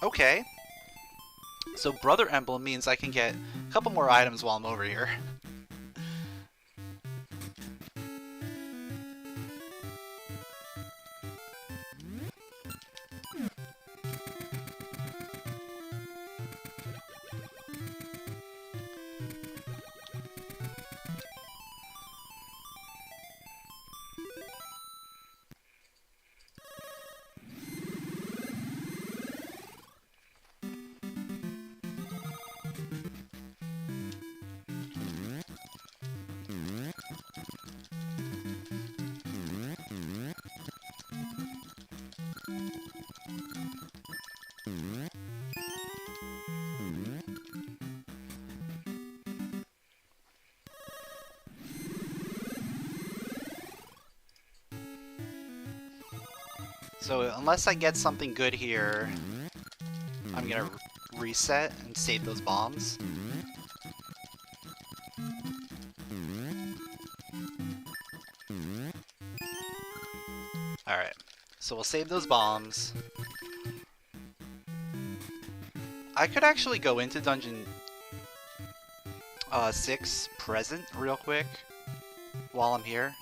Speaker 1: Okay. So Brother Emblem means I can get a couple more items while I'm over here. So unless I get something good here, I'm gonna reset and save those bombs. Alright, so we'll save those bombs. I could actually go into Dungeon 6 present real quick while I'm here.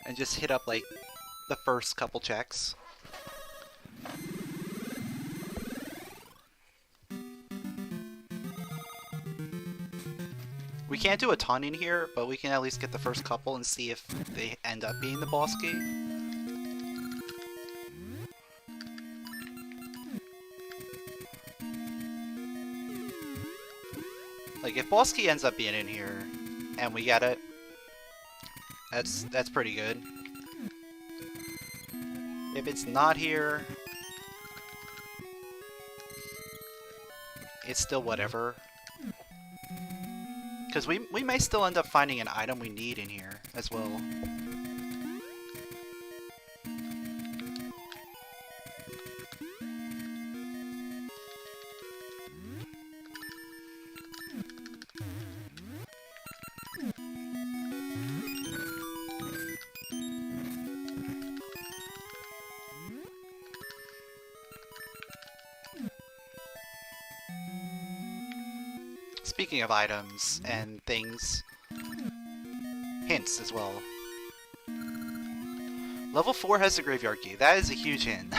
Speaker 1: And just hit up like the first couple checks. We can't do a ton in here, but we can at least get the first couple and see if they end up being the boss key. Like, if boss key ends up being in here and we get it, that's pretty good. If it's not here, it's still whatever. Because we may still end up finding an item we need in here as well. Speaking of items and things, hints as well. Level 4 has the graveyard key. That is a huge hint.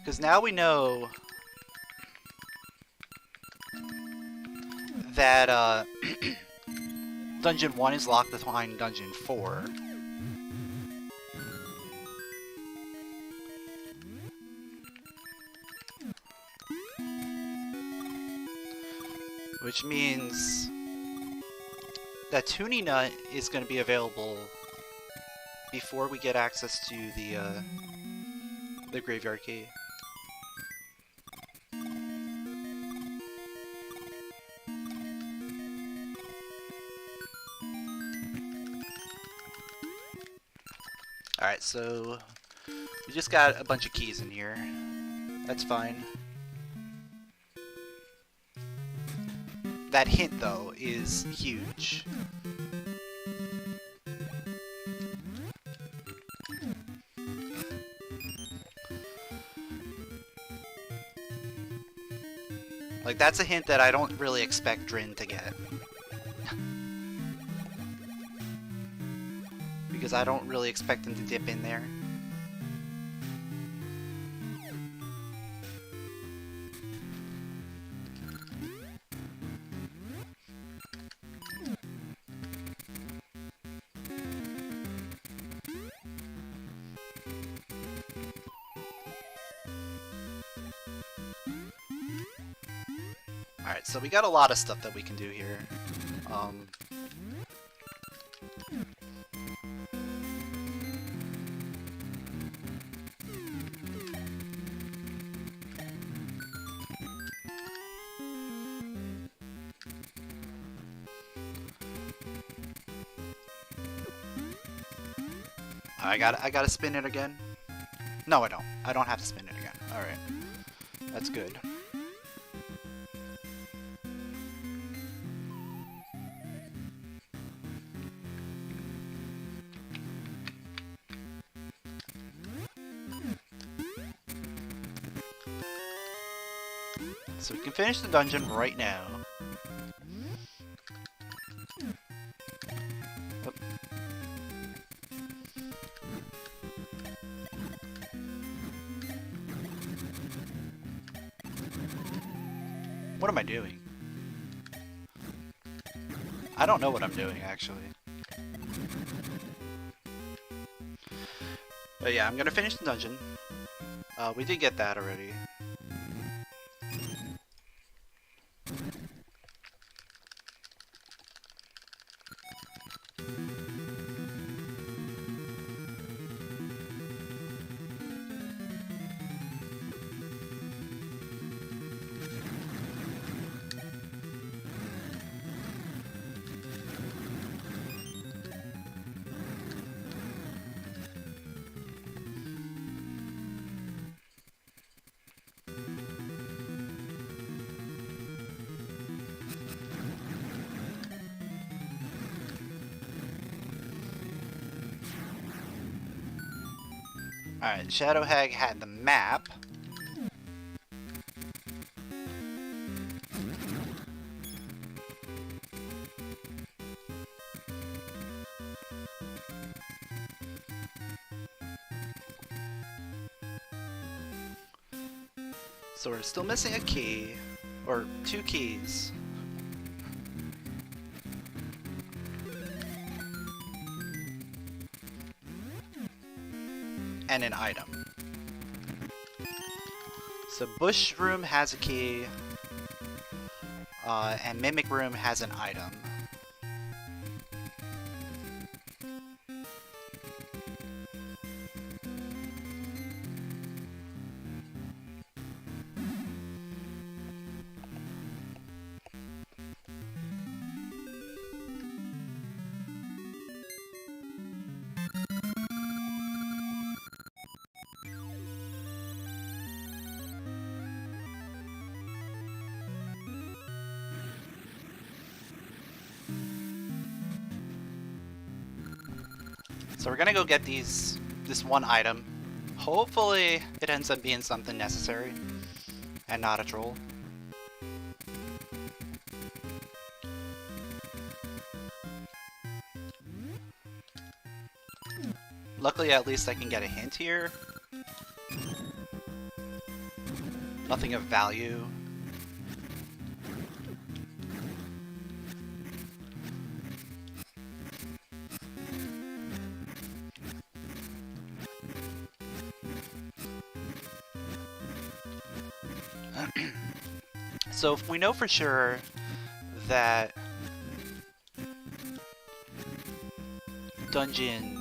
Speaker 1: Because now we know that Dungeon 1 is locked behind Dungeon 4. Which means that Tuning Nut is going to be available before we get access to the Graveyard Key. Alright, so we just got a bunch of keys in here. That's fine. That hint, though, is huge. Like, that's a hint that I don't really expect Drin to get. Because I don't really expect him to dip in there. Alright, so we got a lot of stuff that we can do here. I gotta spin it again? No, I don't. I don't have to spin it again. Alright. That's good. So we can finish the dungeon right now. Oh. What am I doing? I don't know what I'm doing, actually. But yeah, I'm gonna finish the dungeon. We did get that already. Alright, Shadow Hag had the map. So we're still missing a key, or 2 keys. And an item. So Bush Room has a key, and Mimic Room has an item. So we're gonna go get this one item. Hopefully it ends up being something necessary and not a troll. Luckily, at least I can get a hint here. Nothing of value. So if we know for sure that Dungeon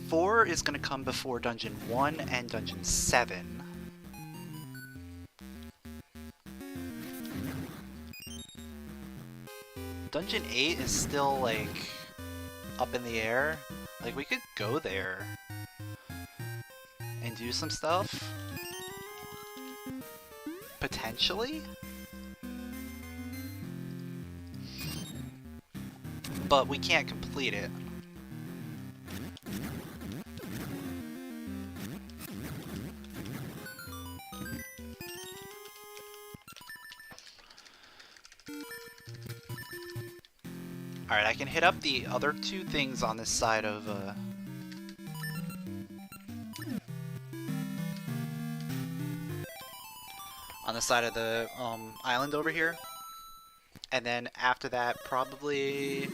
Speaker 1: 4 is going to come before Dungeon 1 and Dungeon 7. Dungeon 8 is still, like, up in the air. Like, we could go there and do some stuff. Potentially? But we can't complete it. Alright, I can hit up the other two things on this side of, on the side of the, island over here. And then after that, probably...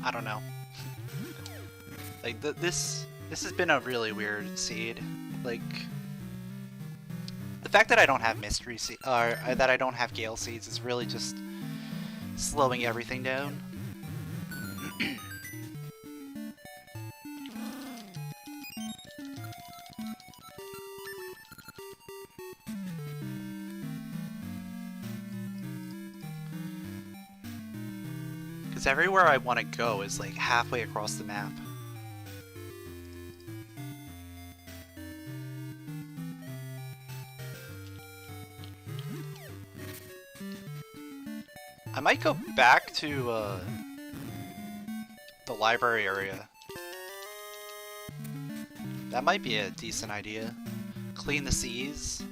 Speaker 1: I don't know. Like, this has been a really weird seed. Like, the fact that I don't have mystery seed, or that I don't have Gale seeds is really just slowing everything down. Because everywhere I want to go is like halfway across the map. I might go back to the library area. That might be a decent idea. Clean the seas.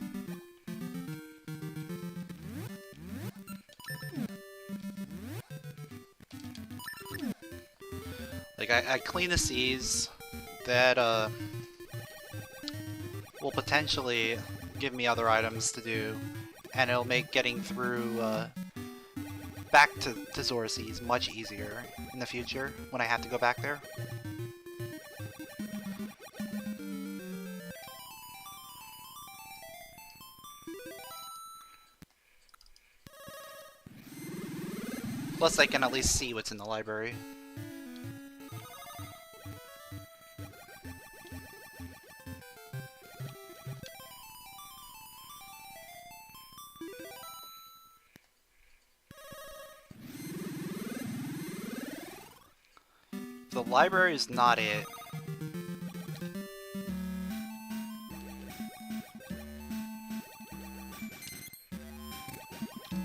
Speaker 1: Like, I clean the seas. That will potentially give me other items to do, and it'll make getting through back to Zora Seas much easier in the future when I have to go back there. Plus I can at least see what's in the library. The library is not it.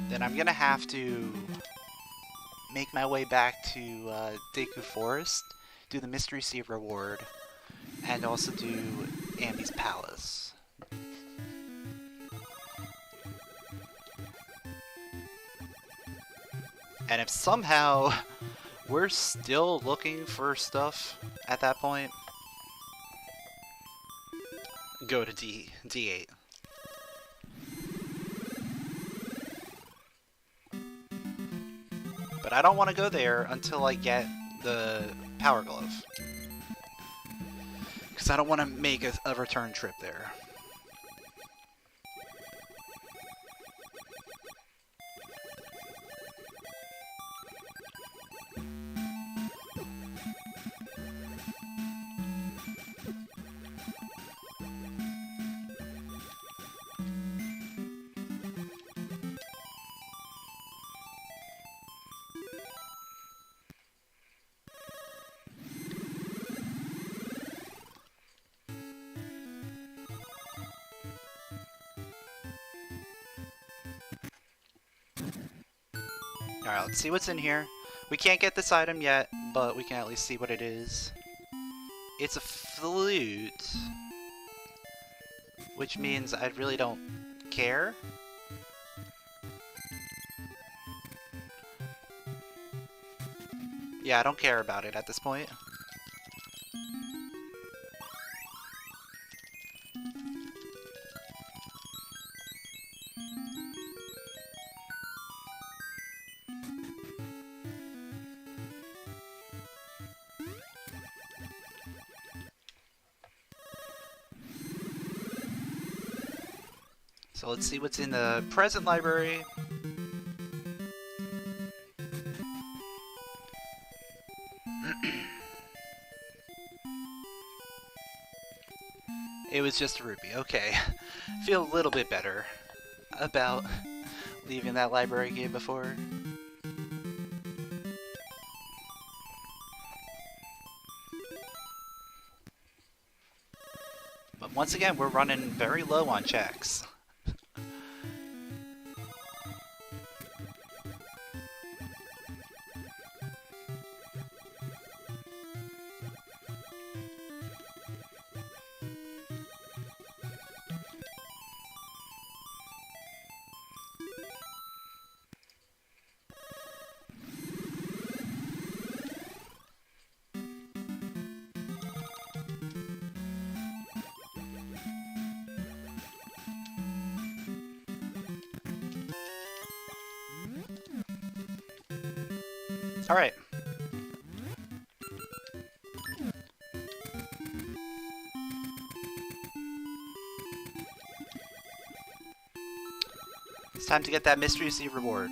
Speaker 1: Then I'm gonna have to make my way back to Deku Forest, do the Mystery Sea reward, and also do Ambi's Palace. And if somehow we're still looking for stuff at that point, go to D8. But I don't want to go there until I get the Power Glove. Because I don't want to make a return trip there. Alright, let's see what's in here. We can't get this item yet, but we can at least see what it is. It's a flute, which means I really don't care. Yeah, I don't care about it at this point. So let's see what's in the present library. It was just a rupee. Okay. Feel a little bit better about leaving that library game before. But once again, we're running very low on checks. Alright. It's time to get that Mystery Sea reward.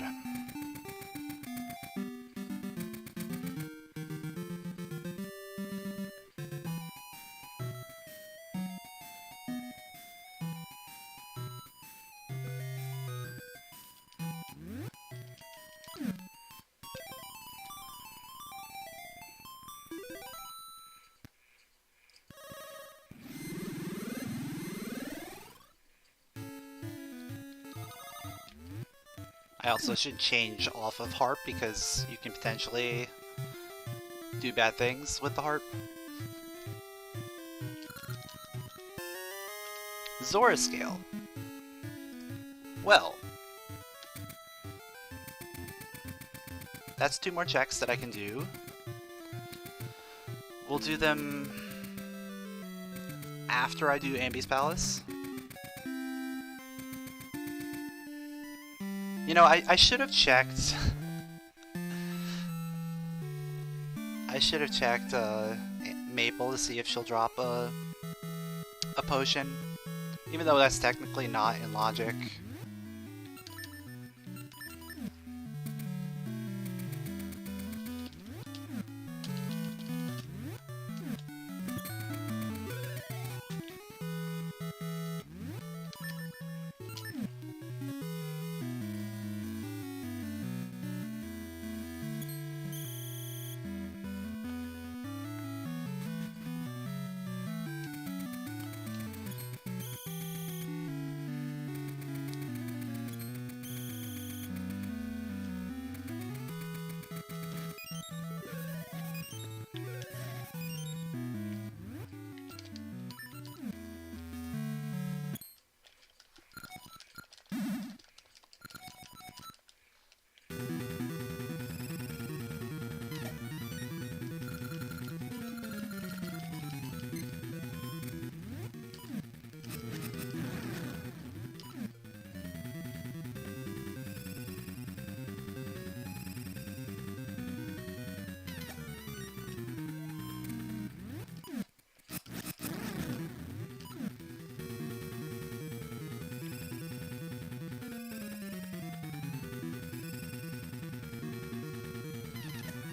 Speaker 1: I also should change off of harp because you can potentially do bad things with the harp. Zora scale. Well, that's 2 more checks that I can do. We'll do them after I do Ambi's Palace. You know, I should have checked. I should have checked Maple to see if she'll drop a potion, even though that's technically not in logic.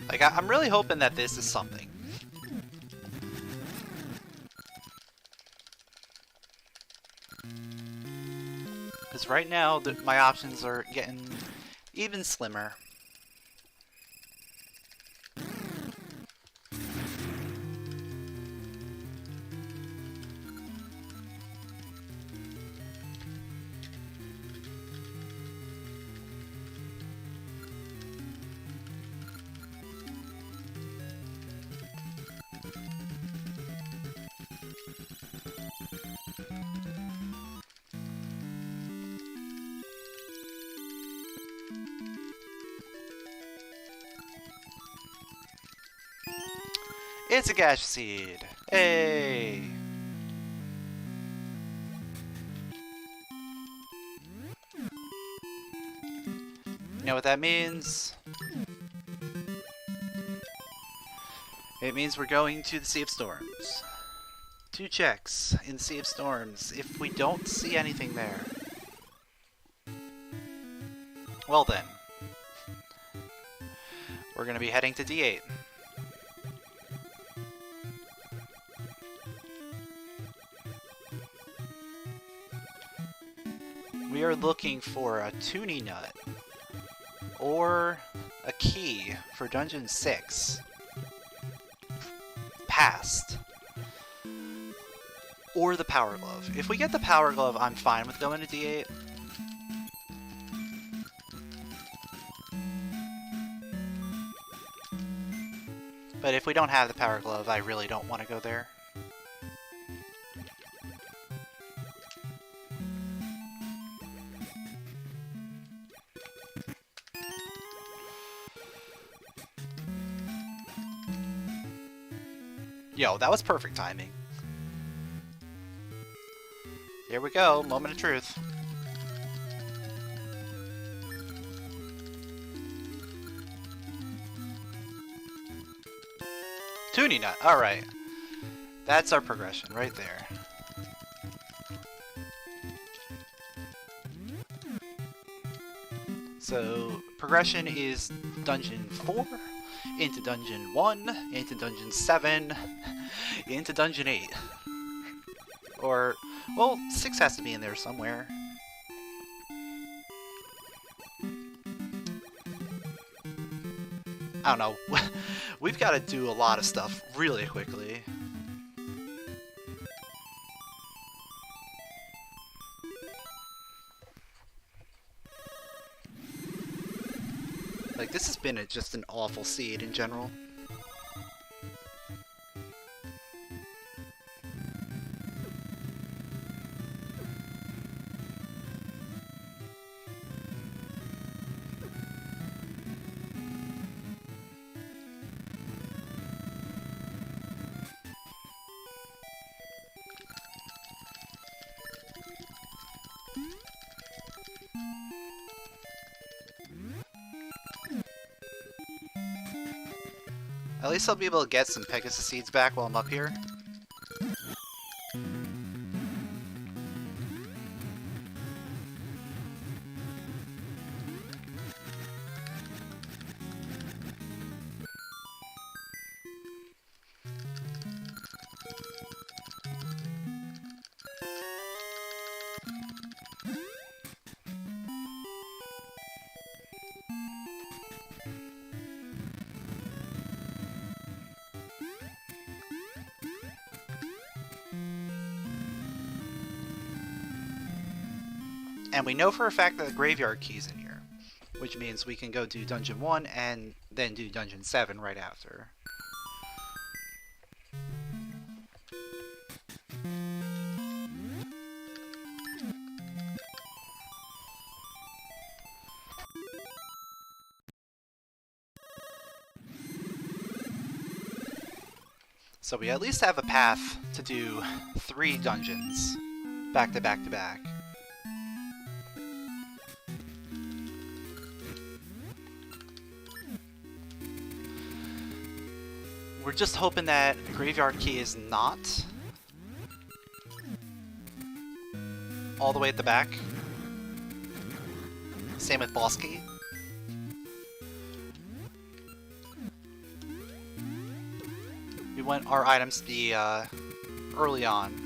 Speaker 1: Like, I'm really hoping that this is something. Because right now, my options are getting even slimmer. It's a gash seed! Hey! You know what that means? It means we're going to the Sea of Storms. 2 checks in the Sea of Storms. If we don't see anything there, well then, we're going to be heading to D8. We are looking for a Toonie Nut or a key for Dungeon 6. Past. Or the Power Glove. If we get the Power Glove, I'm fine with going to D8. But if we don't have the Power Glove, I really don't want to go there. Yo, that was perfect timing. Here we go, moment of truth. Toonie Nut, alright. That's our progression right there. So, progression is Dungeon 4, into Dungeon 1, into Dungeon 7, into Dungeon 8. Or, well, 6 has to be in there somewhere. I don't know. We've got to do a lot of stuff really quickly. Like, this has been just an awful seed in general. At least I'll be able to get some Pegasus seeds back while I'm up here. And we know for a fact that the graveyard key's in here, which means we can go do Dungeon 1 and then do Dungeon 7 right after. So we at least have a path to do 3 dungeons back to back to back. We're just hoping that the graveyard key is not all the way at the back. Same with boss key. We want our items to be early on.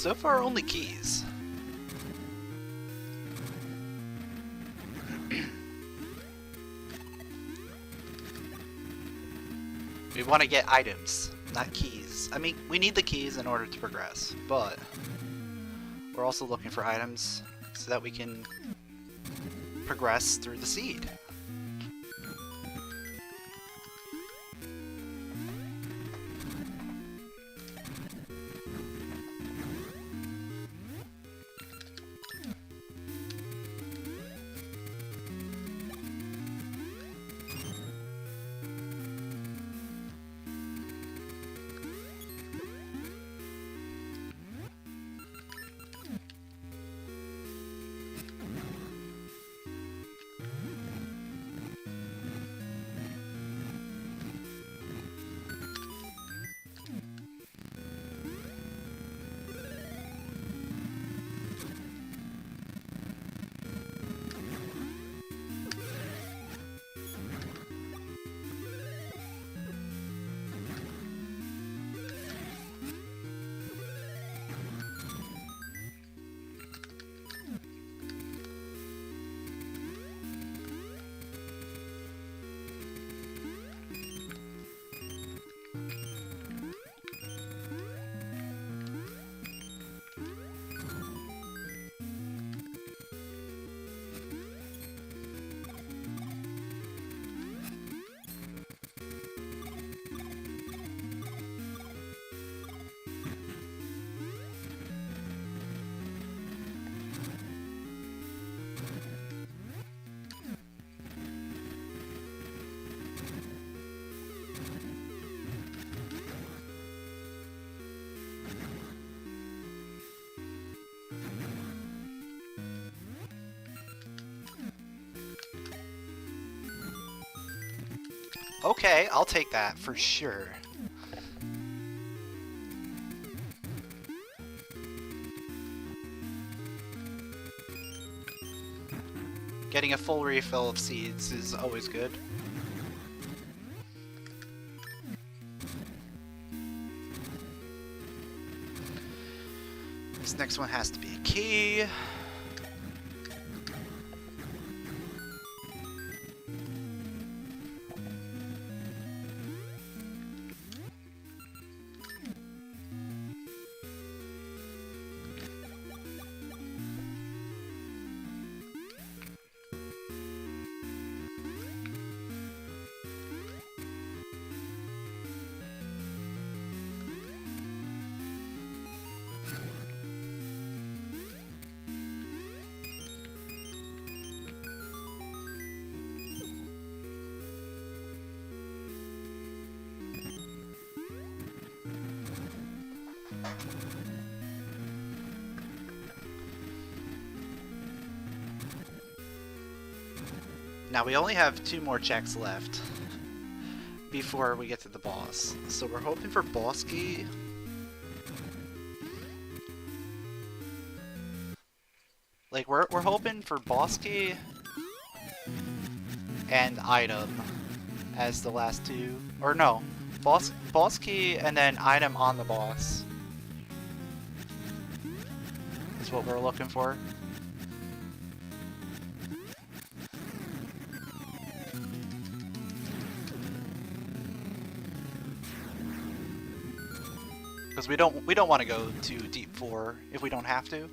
Speaker 1: So far, only keys. We want to get items, not keys. I mean, we need the keys in order to progress, but we're also looking for items so that we can progress through the seed. Okay, I'll take that for sure. Getting a full refill of seeds is always good. This next one has to be a key. Now we only have 2 more checks left before we get to the boss. So we're hoping for boss key. Like we're hoping for boss key and item as the last 2. Or no, boss key and then item on the boss is what we're looking for. Because we don't want to go to Deep 4 if we don't have to.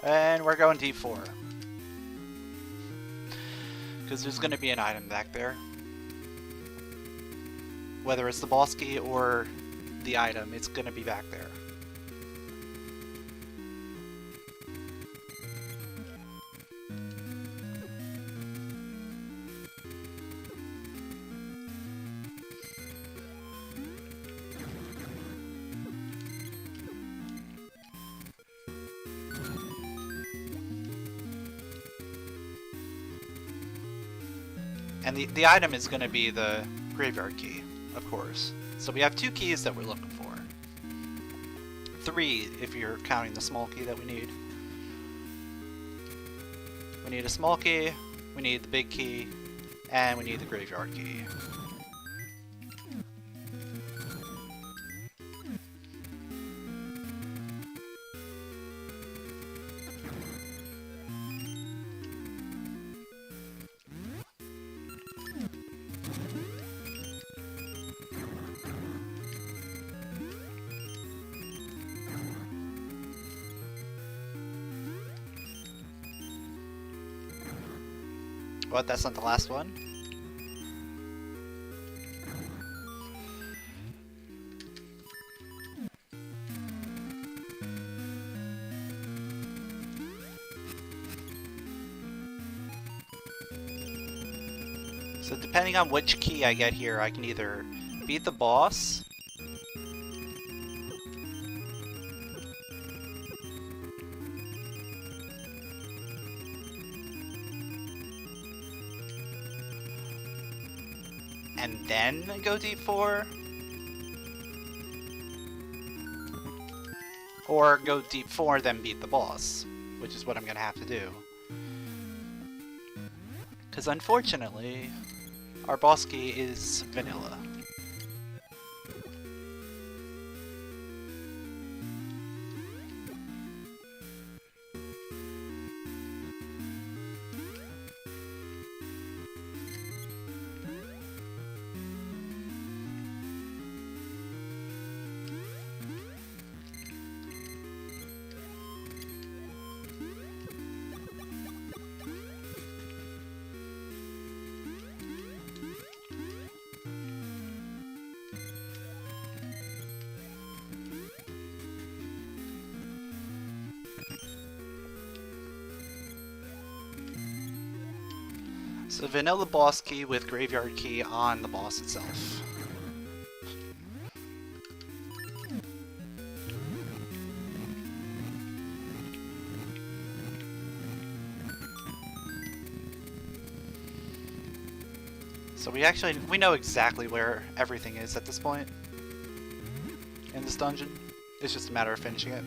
Speaker 1: And we're going Deep 4. Because there's going to be an item back there. Whether it's the boss key or the item, it's going to be back there. And the item is going to be the graveyard key, of course. So we have 2 keys that we're looking for. 3 if you're counting the small key that we need. We need a small key, we need the big key, and we need the graveyard key. What? That's not the last one? So depending on which key I get here, I can either beat the boss, and then go deep 4, or go deep 4 then beat the boss, which is what I'm gonna have to do. Because unfortunately, our boss key is vanilla. So vanilla boss key with graveyard key on the boss itself. So we know exactly where everything is at this point in this dungeon. It's just a matter of finishing it.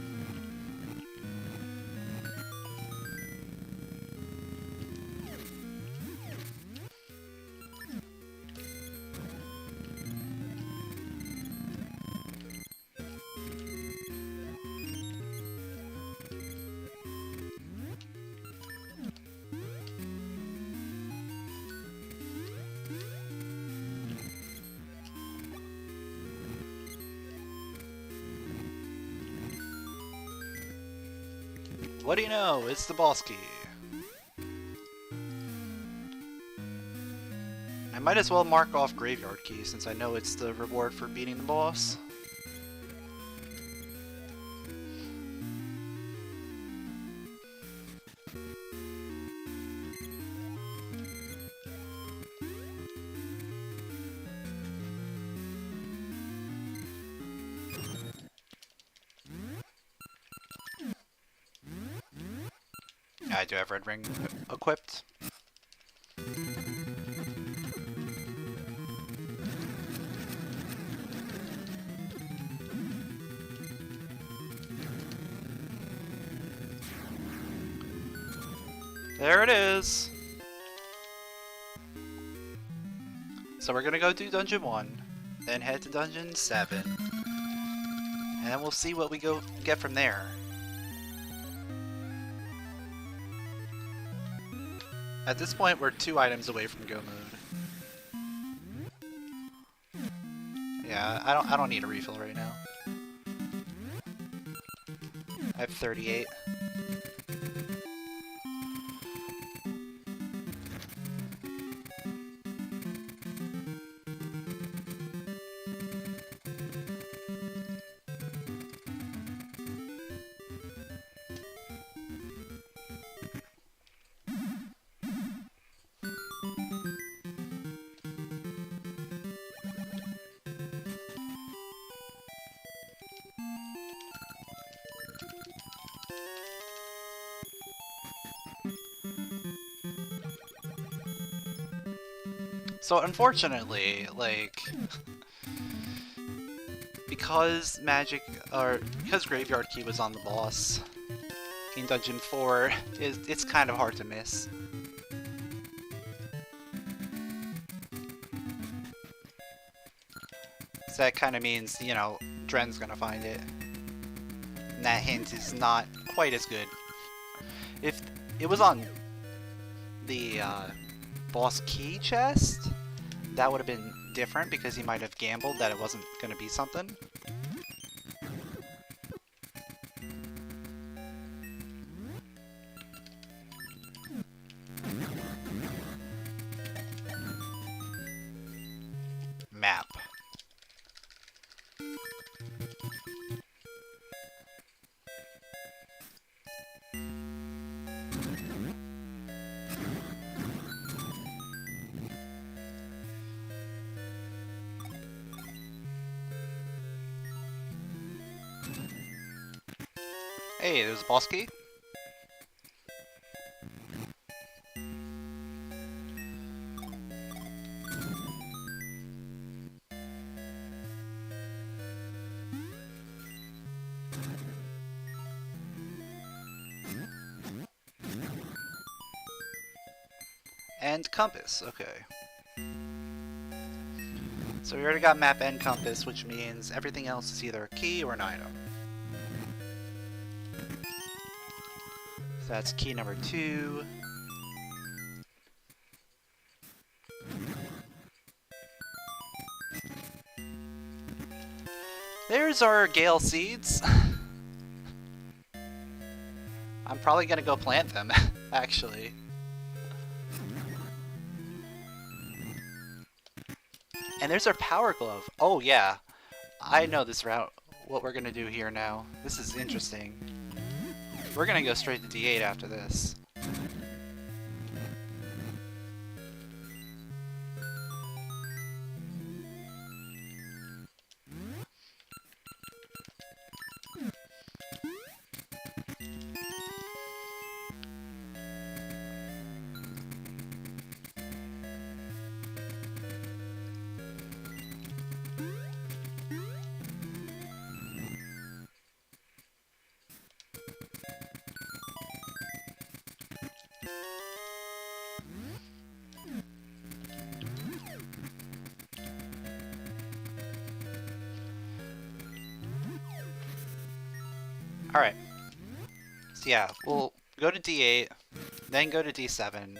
Speaker 1: What do you know? It's the boss key. I might as well mark off graveyard key since I know it's the reward for beating the boss. I do have Red Ring equipped. There it is! So we're gonna go do Dungeon 1, then head to Dungeon 7, and then we'll see what we get from there. At this point, we're 2 items away from Go Mode. Yeah, I don't need a refill right now. I have 38. So unfortunately, like, because because Graveyard Key was on the boss in Dungeon 4, it's kind of hard to miss. So that kind of means, you know, Dren's gonna find it. And that hint is not quite as good. If it was on the boss key chest, that would have been different because he might have gambled that it wasn't going to be something. Map. Hey, there's a boss key. And compass, okay. So we already got map and compass, which means everything else is either a key or an item. So that's key number 2. There's our Gale seeds. I'm probably gonna go plant them, actually. And there's our power glove. Oh yeah, I know this route, what we're gonna do here now. This is interesting. We're gonna go straight to D8 after this. Alright. So yeah, we'll go to D8, then go to D7.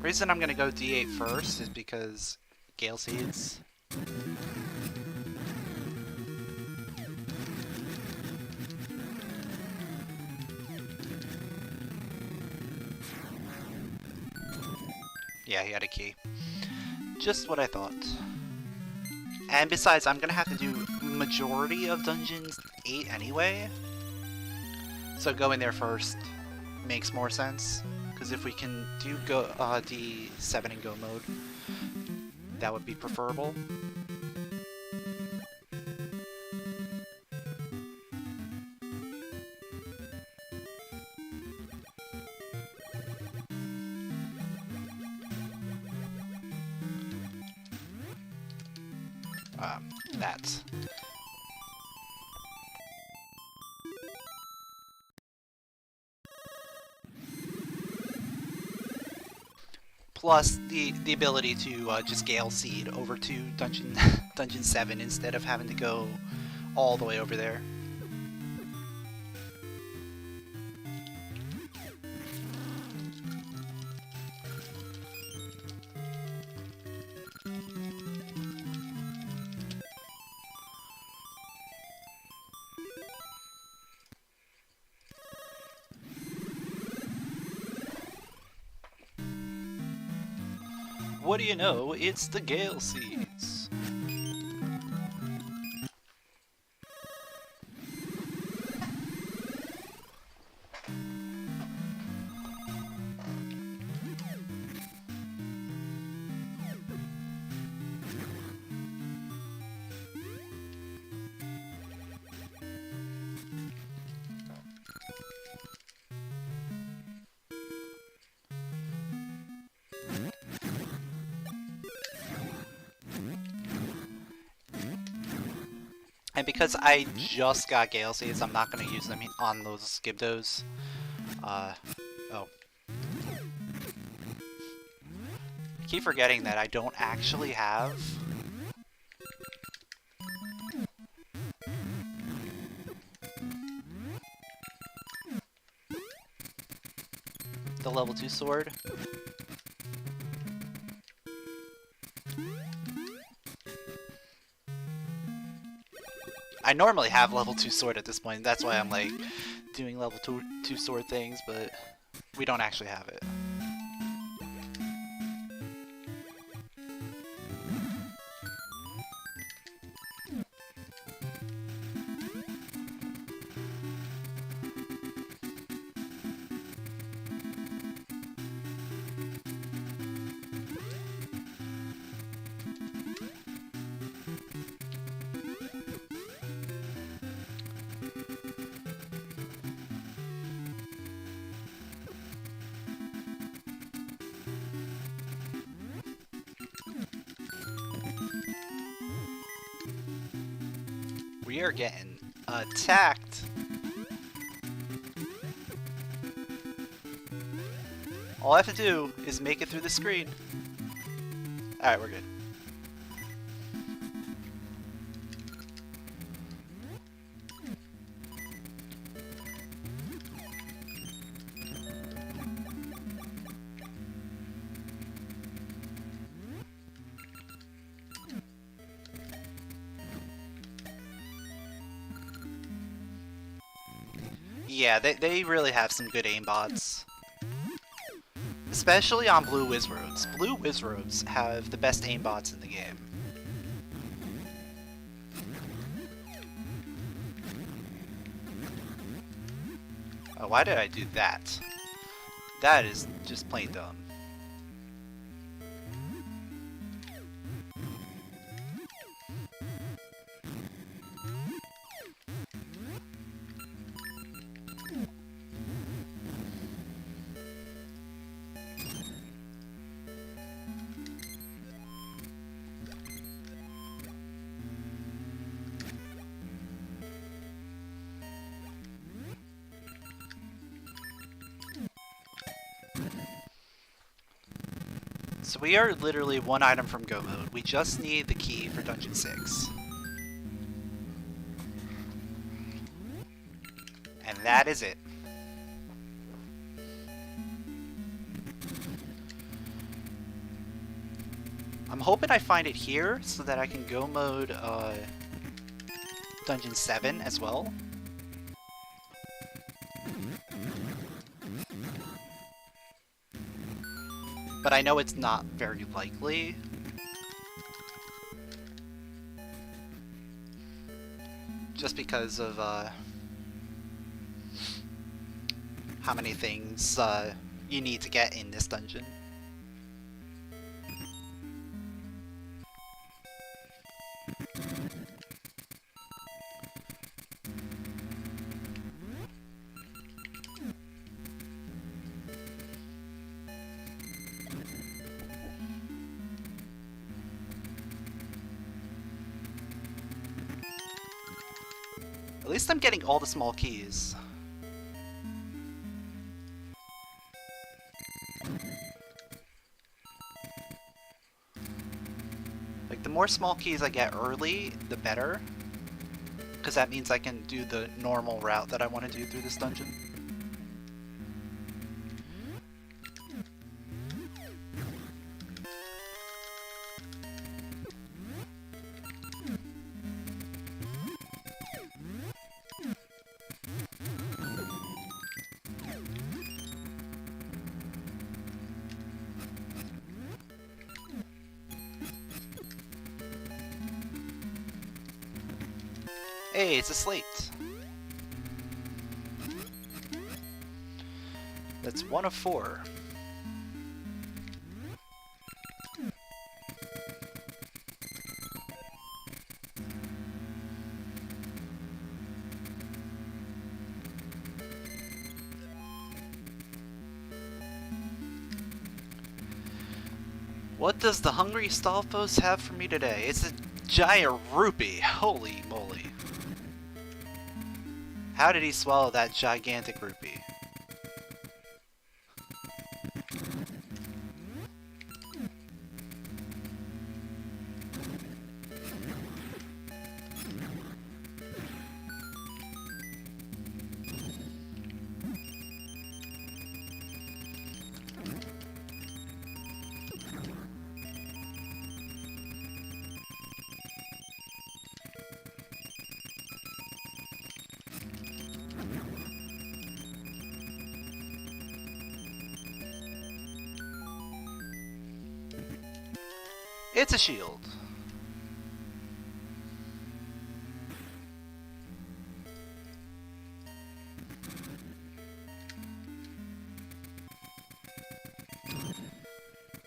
Speaker 1: Reason I'm gonna go D8 first is because Gale Seeds. Yeah, he had a key. Just what I thought. And besides, I'm gonna have to do majority of Dungeons 8 anyway. So going there first makes more sense. Because if we can do D7 in go mode, that would be preferable. That. Plus the ability to just Gale Seed over to Dungeon 7 instead of having to go all the way over there. What do you know? It's the Gale Seeds. And because I just got Gale Seeds, I'm not going to use them on those Skibdos. Oh. I keep forgetting that I don't actually have the level 2 sword. I normally have level 2 sword at this point, that's why I'm like doing level 2 sword things, but we don't actually have it. We are getting attacked. All I have to do is make it through the screen. Alright, we're good. Yeah, they really have some good aimbots. Especially on Blue Wizroads. Blue Wizroads have the best aimbots in the game. Oh, why did I do that? That is just plain dumb. So we are literally one item from Go Mode. We just need the key for Dungeon 6. And that is it. I'm hoping I find it here so that I can Go Mode Dungeon 7 as well. But I know it's not very likely. Just because of how many things you need to get in this dungeon. At least I'm getting all the small keys. Like, the more small keys I get early, the better. Because that means I can do the normal route that I want to do through this dungeon. Hey, it's a slate. That's 1 of 4. What does the Hungry Stalfos have for me today? It's a giant rupee. Holy moly. How did he swallow that gigantic rupee? It's a shield.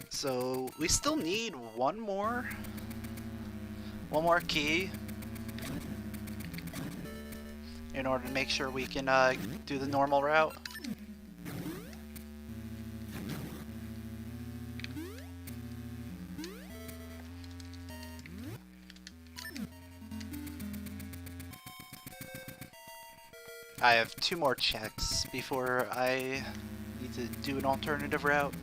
Speaker 1: So we still need one more key in order to make sure we can do the normal route. I have 2 more checks before I need to do an alternative route.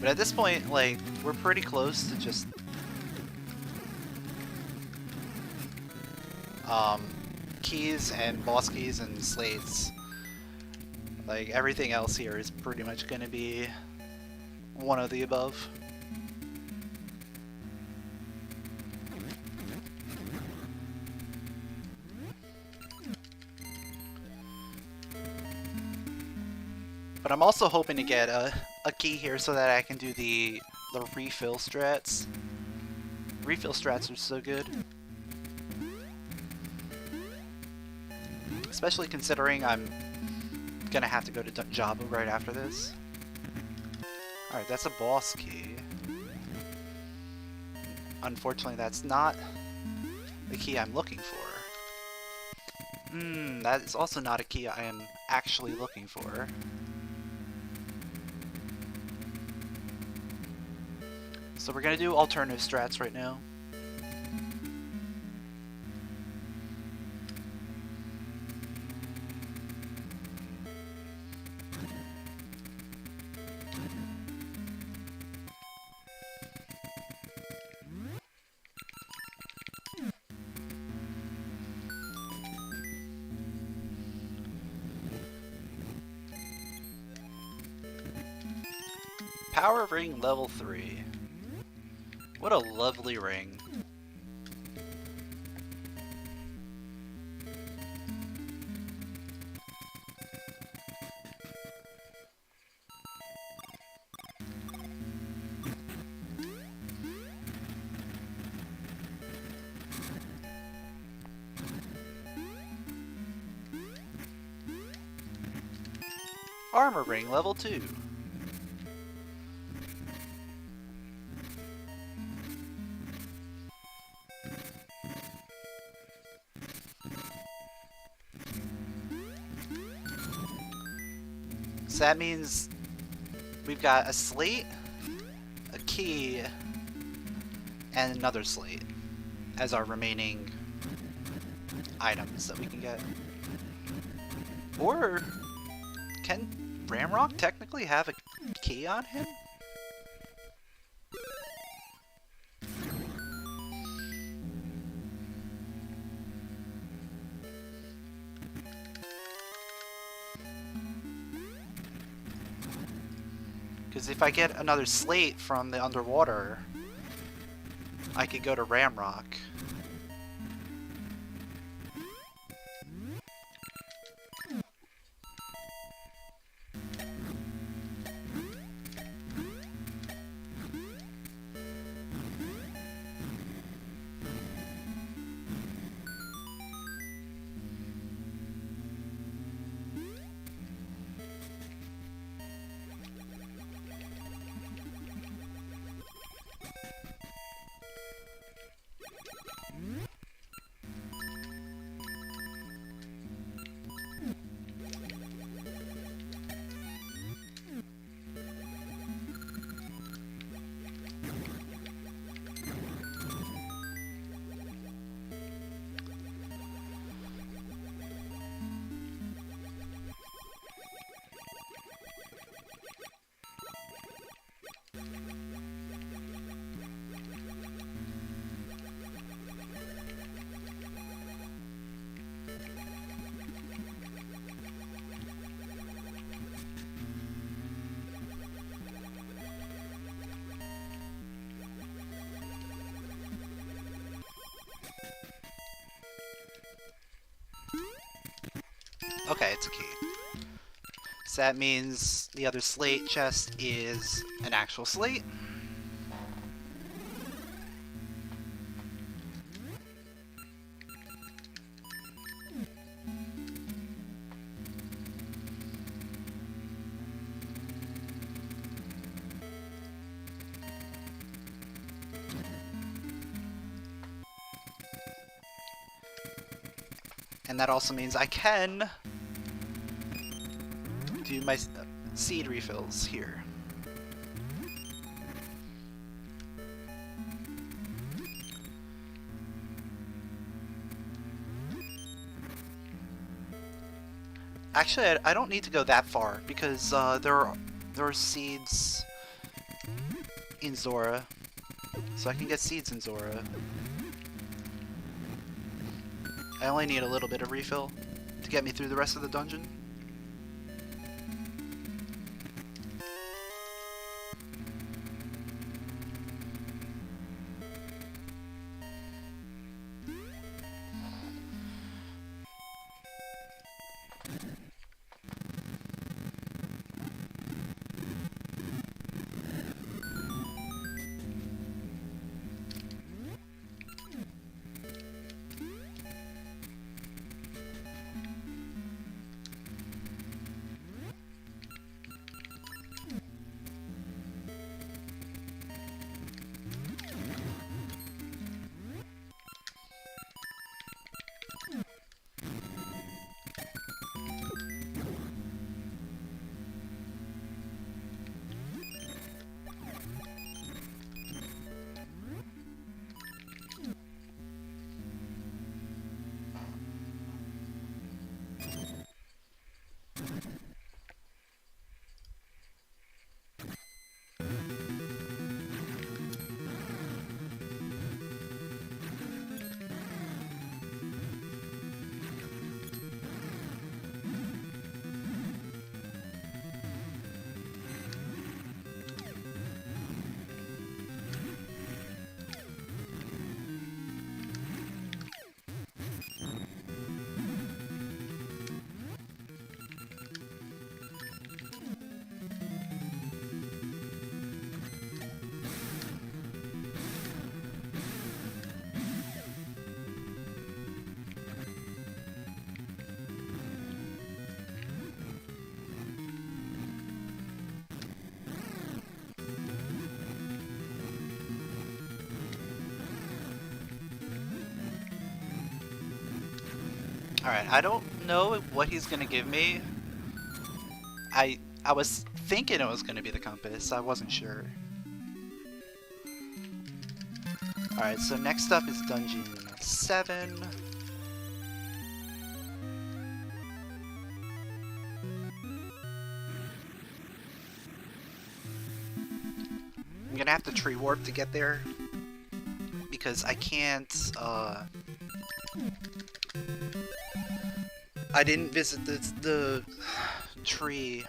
Speaker 1: But at this point, like, we're pretty close to just keys and boss keys and slates. Like, everything else here is pretty much going to be one of the above. But I'm also hoping to get a key here so that I can do the refill strats. Refill strats are so good. Especially considering I'm gonna have to go to Jabba right after this. Alright, that's a boss key. Unfortunately, that's not the key I'm looking for. That is also not a key I am actually looking for. So we're gonna do alternative strats right now. Power ring level 3. What a lovely ring. Armor ring level 2. So that means we've got a slate, a key, and another slate as our remaining items that we can get. Or can Ramrock technically have a key on him? Because if I get another slate from the underwater, I could go to Ramrock. Okay, it's a key. So that means the other slate chest is an actual slate. And that also means I can do my seed refills here. Actually, I don't need to go that far because there are seeds in Zora, so I can get seeds in Zora. I only need a little bit of refill to get me through the rest of the dungeon. Alright, I don't know what he's gonna give me. I was thinking it was gonna be the compass, I wasn't sure. Alright, so next up is Dungeon 7. I'm gonna have to tree warp to get there, because I can't, I didn't visit the tree.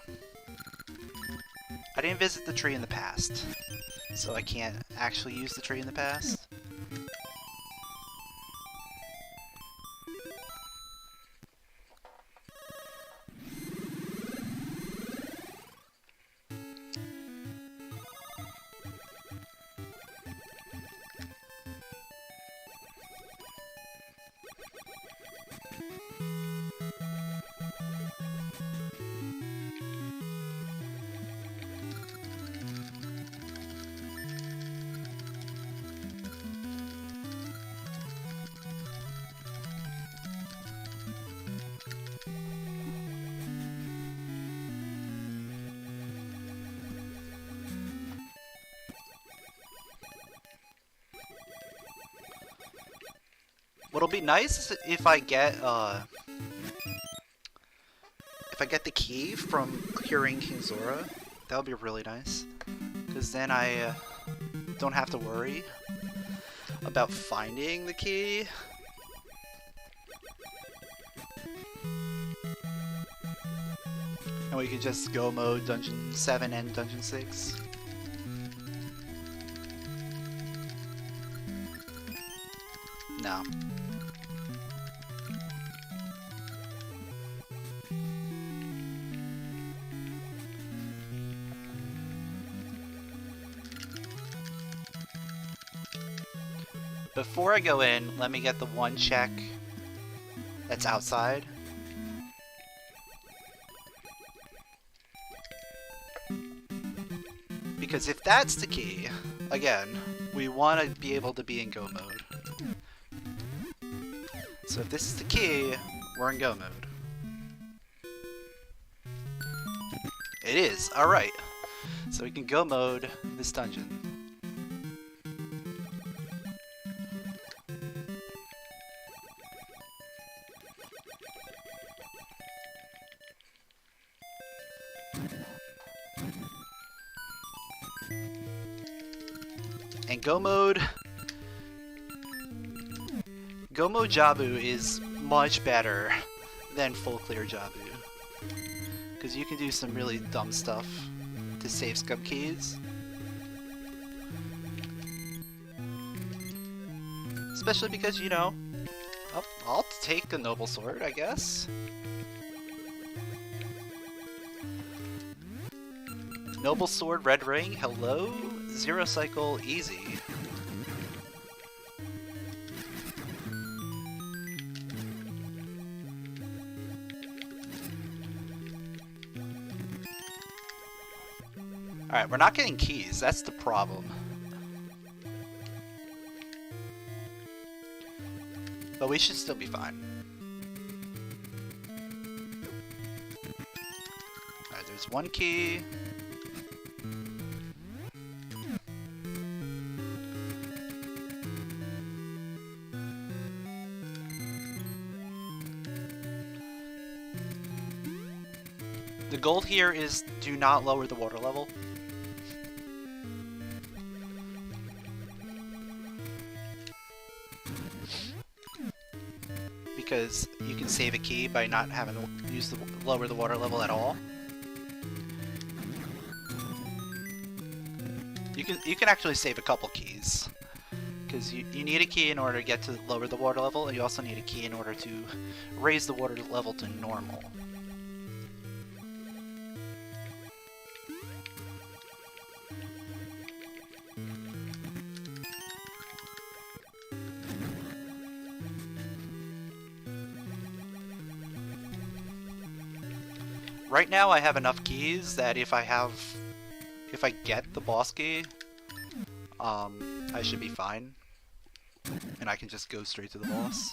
Speaker 1: I didn't visit the tree in the past, so I can't actually use the tree in the past. What'll be nice is if I get the key from clearing King Zora. That would be really nice, because then I don't have to worry about finding the key. And we could just go mode Dungeon 7 and Dungeon 6. No. before I go in, let me get the one check that's outside. Because if that's the key, again, we want to be able to be in go mode. So if this is the key, we're in go mode. It is, alright. So we can go mode this dungeon. And Go Mode Jabu is much better than Full Clear Jabu. Because you can do some really dumb stuff to save scum keys. Especially because, you know, I'll take a Noble Sword, I guess. Noble Sword, Red Ring, hello? Zero cycle, easy. Alright, we're not getting keys, that's the problem. But we should still be fine. Alright, there's one key. The goal here is do not lower the water level. Because you can save a key by not having to use lower the water level at all. You can actually save a couple keys. Because you need a key in order to get to lower the water level, and you also need a key in order to raise the water level to normal. Right now I have enough keys that if I get the boss key, I should be fine. And I can just go straight to the boss.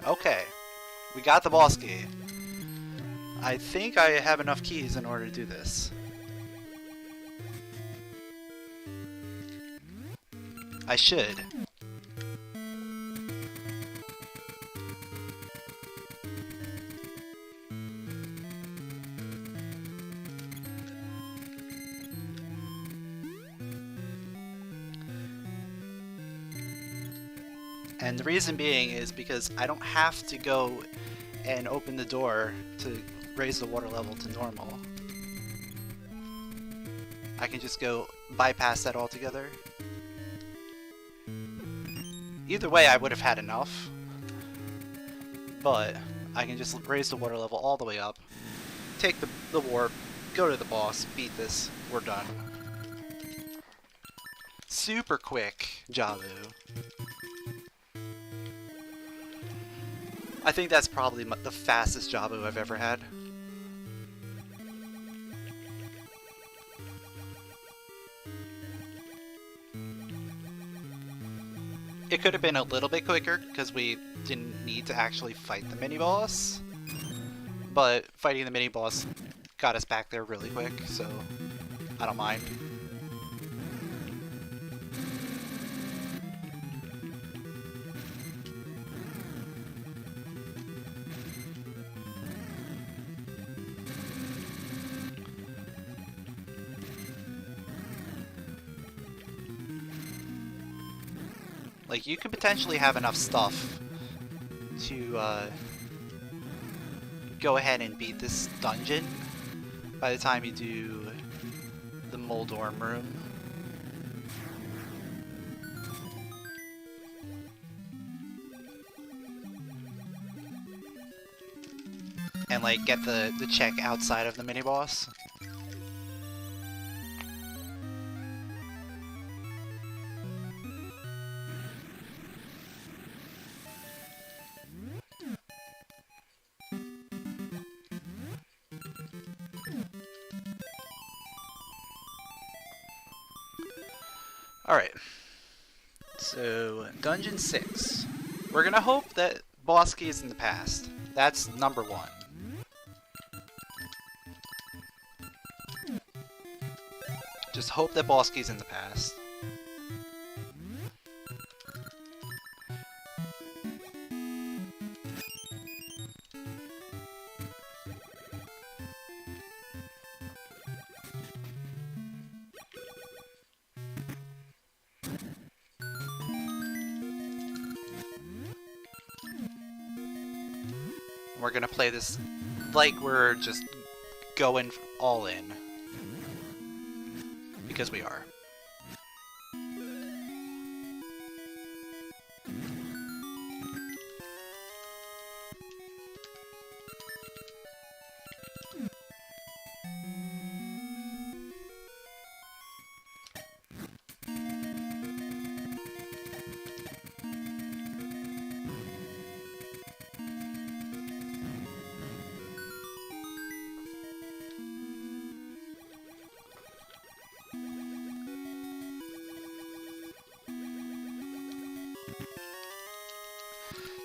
Speaker 1: Okay, we got the boss key. I think I have enough keys in order to do this. I should. And the reason being is because I don't have to go and open the door to raise the water level to normal. I can just go bypass that altogether. Either way, I would have had enough. But I can just raise the water level all the way up, take the warp, go to the boss, beat this, we're done. Super quick, Jabu. I think that's probably the fastest Jabu I've ever had. It could have been a little bit quicker because we didn't need to actually fight the mini-boss, but fighting the mini-boss got us back there really quick, so I don't mind. Like, you could potentially have enough stuff to go ahead and beat this dungeon by the time you do the Moldorm room. And like get the check outside of the mini boss. Alright, so Dungeon 6. We're gonna hope that boss key is in the past. That's number 1. Just hope that boss key is in the past. We're gonna play this like we're just going all in. Because we are.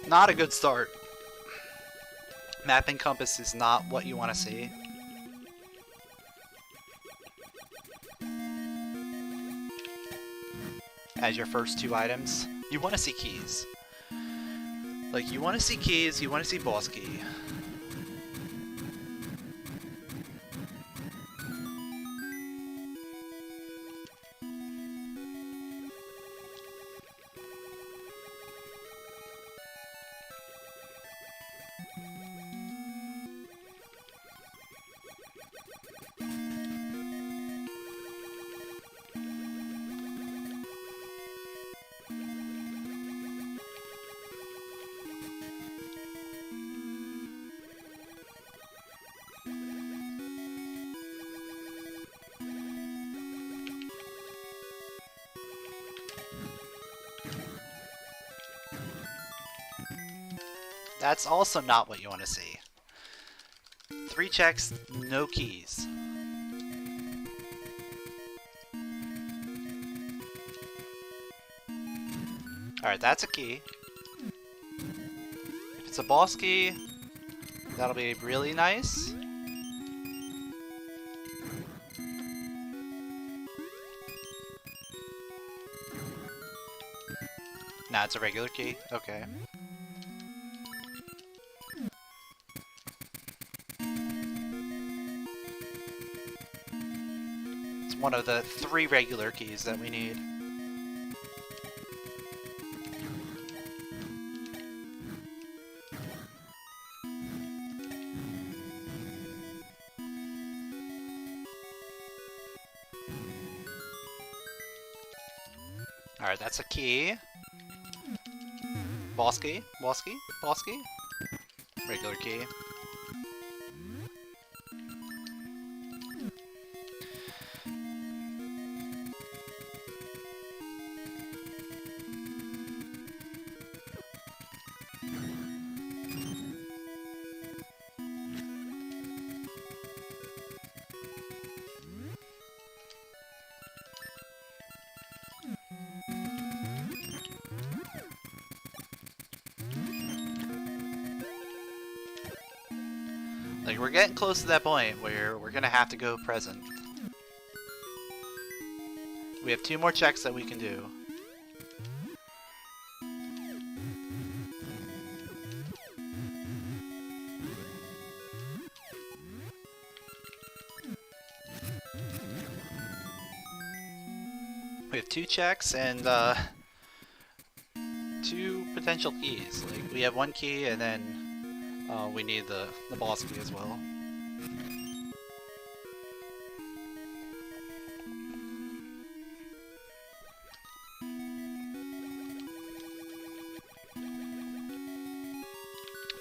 Speaker 1: Not a good start. Mapping compass is not what you want to see. As your first 2 items, you want to see keys. Like, you want to see keys, you want to see boss key. That's also not what you want to see. 3 checks, no keys. Alright, that's a key. If it's a boss key, that'll be really nice. Nah, it's a regular key? Okay. One of the 3 regular keys that we need. Alright, that's a key. Boss key? Boss key? Boss key? Regular key. Like, we're getting close to that point where we're gonna have to go present. We have 2 more checks that we can do. We have 2 checks and 2 potential keys. Like, we have 1 key and then we need the boss key as well.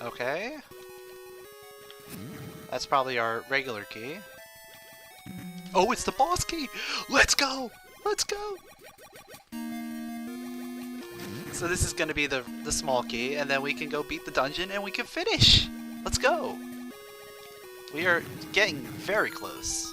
Speaker 1: Okay. That's probably our regular key. Oh, it's the boss key! Let's go! Let's go! So this is gonna be the small key, and then we can go beat the dungeon and we can finish! Let's go! We are getting very close.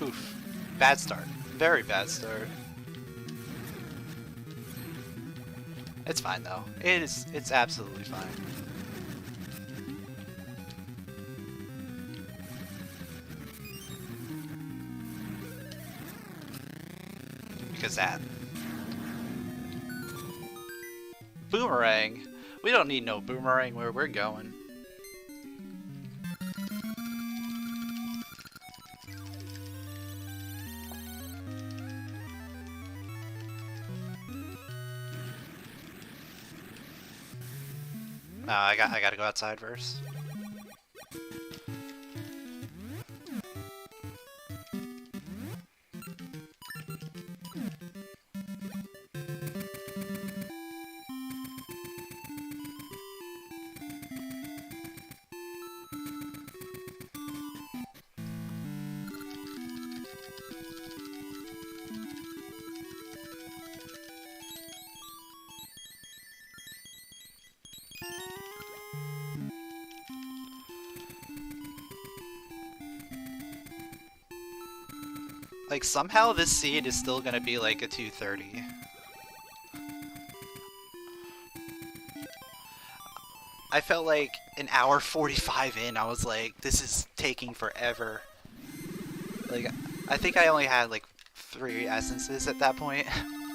Speaker 1: Oof. Bad start. Very bad start. It's fine though. It's absolutely fine. Because that. Boomerang. We don't need no boomerang where we're going. I gotta go outside first. Like, somehow this seed is still gonna be like a 230. I felt like an hour 45 in, I was like, this is taking forever. Like, I think I only had like 3 essences at that point,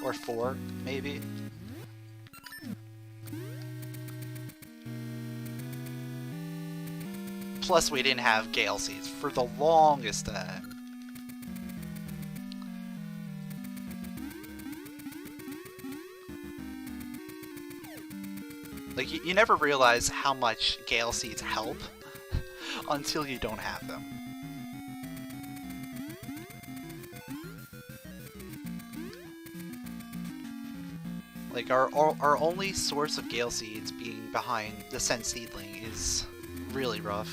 Speaker 1: or 4, maybe. Plus, we didn't have Gale seeds for the longest time. Like, you never realize how much Gale seeds help until you don't have them. Like, our only source of Gale seeds being behind the Scent Seedling is really rough.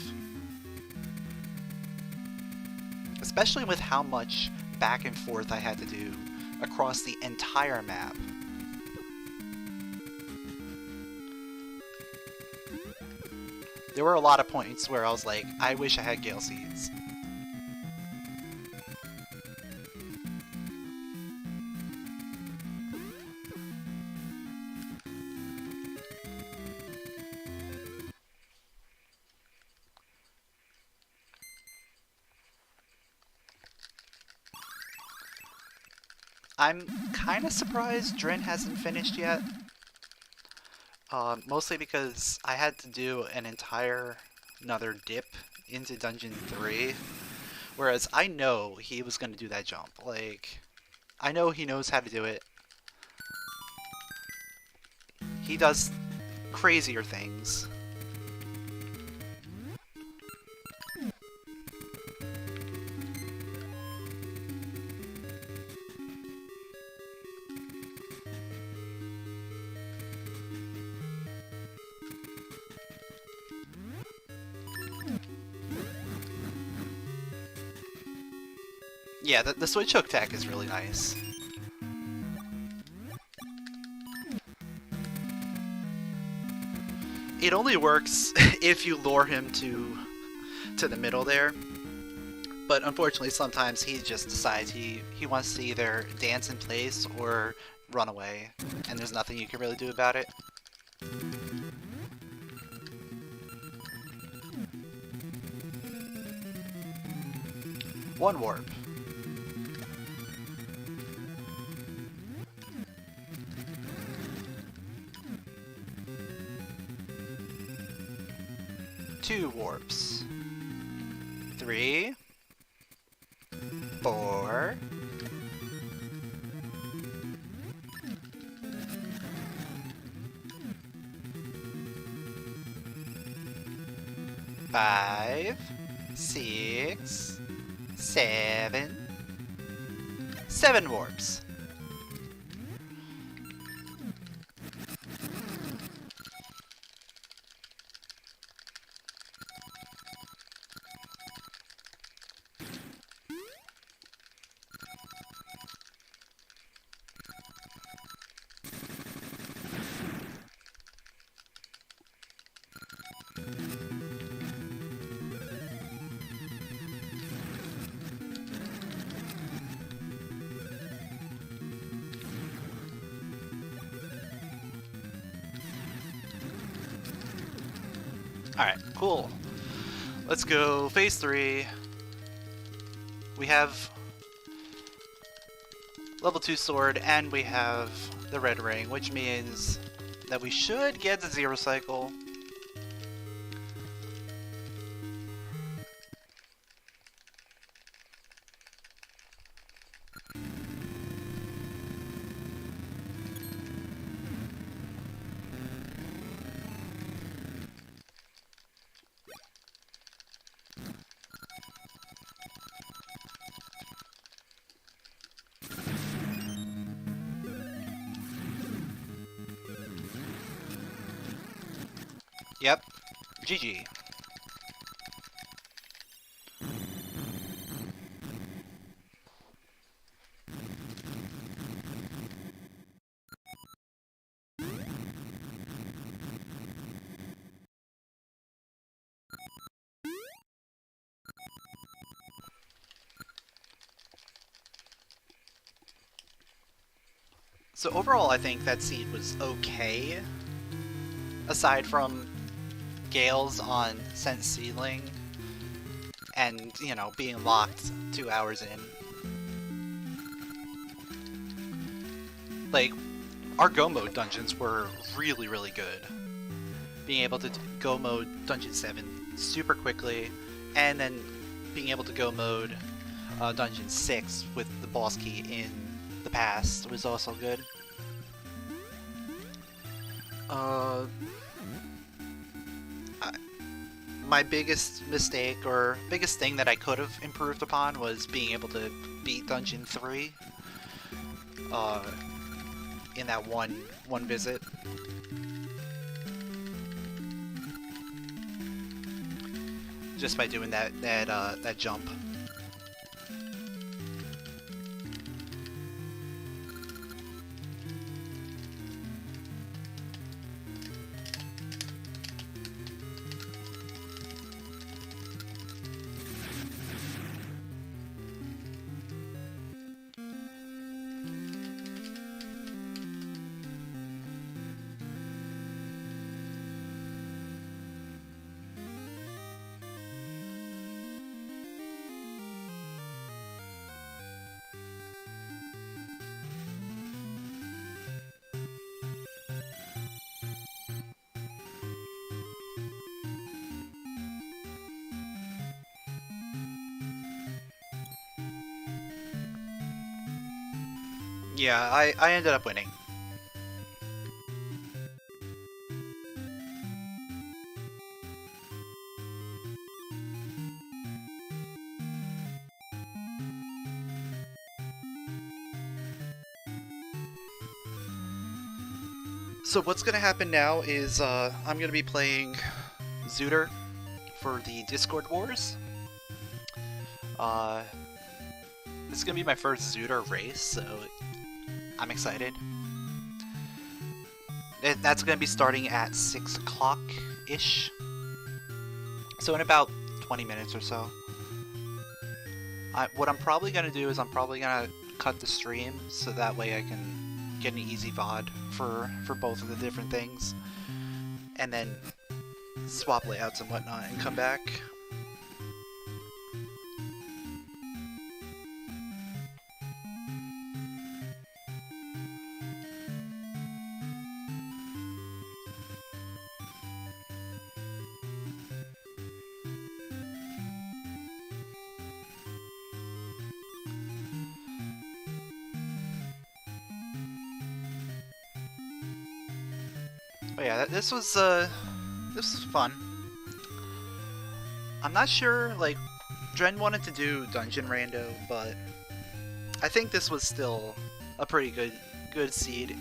Speaker 1: Especially with how much back and forth I had to do across the entire map. There were a lot of points where I was like, I wish I had Gale seeds. I'm kind of surprised Drin hasn't finished yet. Mostly because I had to do another dip into Dungeon 3. Whereas I know he was going to do that jump. Like, I know he knows how to do it. He does crazier things. Yeah, the switch hook tech is really nice. It only works if you lure him to the middle there. But unfortunately, sometimes he just decides he wants to either dance in place or run away, and there's nothing you can really do about it. One warp. Two warps. 3, 4, 5, 6, 7. 7 warps. Alright, cool. Let's go phase 3. We have level 2 sword and we have the red ring, which means that we should get the 0 cycle. Yep. GG. So overall, I think that seed was okay. Aside from Gales on Sense Seedling and, you know, being locked 2 hours in. Like, our go mode dungeons were really, really good. Being able to go mode Dungeon 7 super quickly, and then being able to go mode Dungeon 6 with the boss key in the past was also good. My biggest mistake, or biggest thing that I could have improved upon, was being able to beat Dungeon 3 in that one visit. Just by doing that jump. Yeah, I ended up winning. So what's gonna happen now is I'm gonna be playing Zooter for the Discord Wars. This is gonna be my first Zooter race, so I'm excited. That's gonna be starting at 6 o'clock-ish. So in about 20 minutes or so. What I'm probably gonna do is I'm probably gonna cut the stream so that way I can get an easy VOD for both of the different things. And then swap layouts and whatnot and come back. But yeah, this was fun. I'm not sure, like, Dren wanted to do Dungeon Rando, but I think this was still a pretty good seed.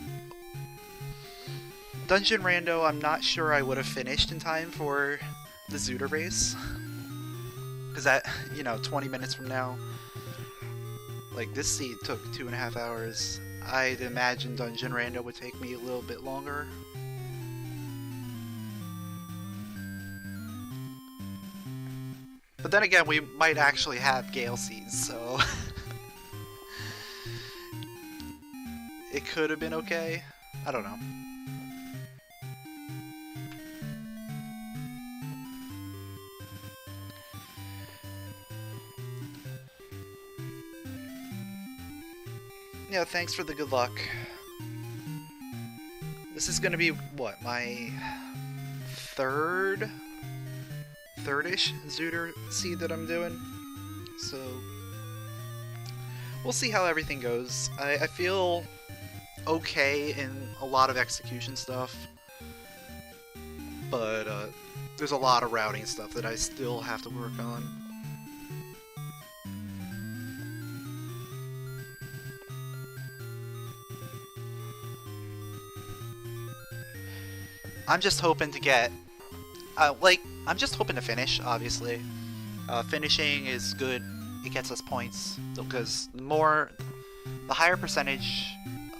Speaker 1: Dungeon Rando, I'm not sure I would have finished in time for the Zooter race. Because that, 20 minutes from now, like, this seed took 2.5 hours. I'd imagine Dungeon Rando would take me a little bit longer. But then again, we might actually have Gale seeds, so it could have been okay. I don't know. Yeah, thanks for the good luck. This is gonna be, what, my third-ish Zooter seed that I'm doing, so we'll see how everything goes. I feel okay in a lot of execution stuff, but there's a lot of routing stuff that I still have to work on. I'm just hoping to get I'm just hoping to finish, obviously. Finishing is good. It gets us points. Because the higher percentage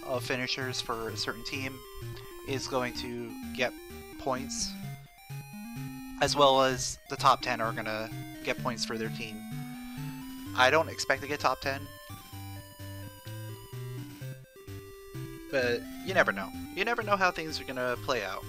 Speaker 1: of finishers for a certain team is going to get points. As well as the top 10 are going to get points for their team. I don't expect to get top 10. But you never know. You never know how things are going to play out.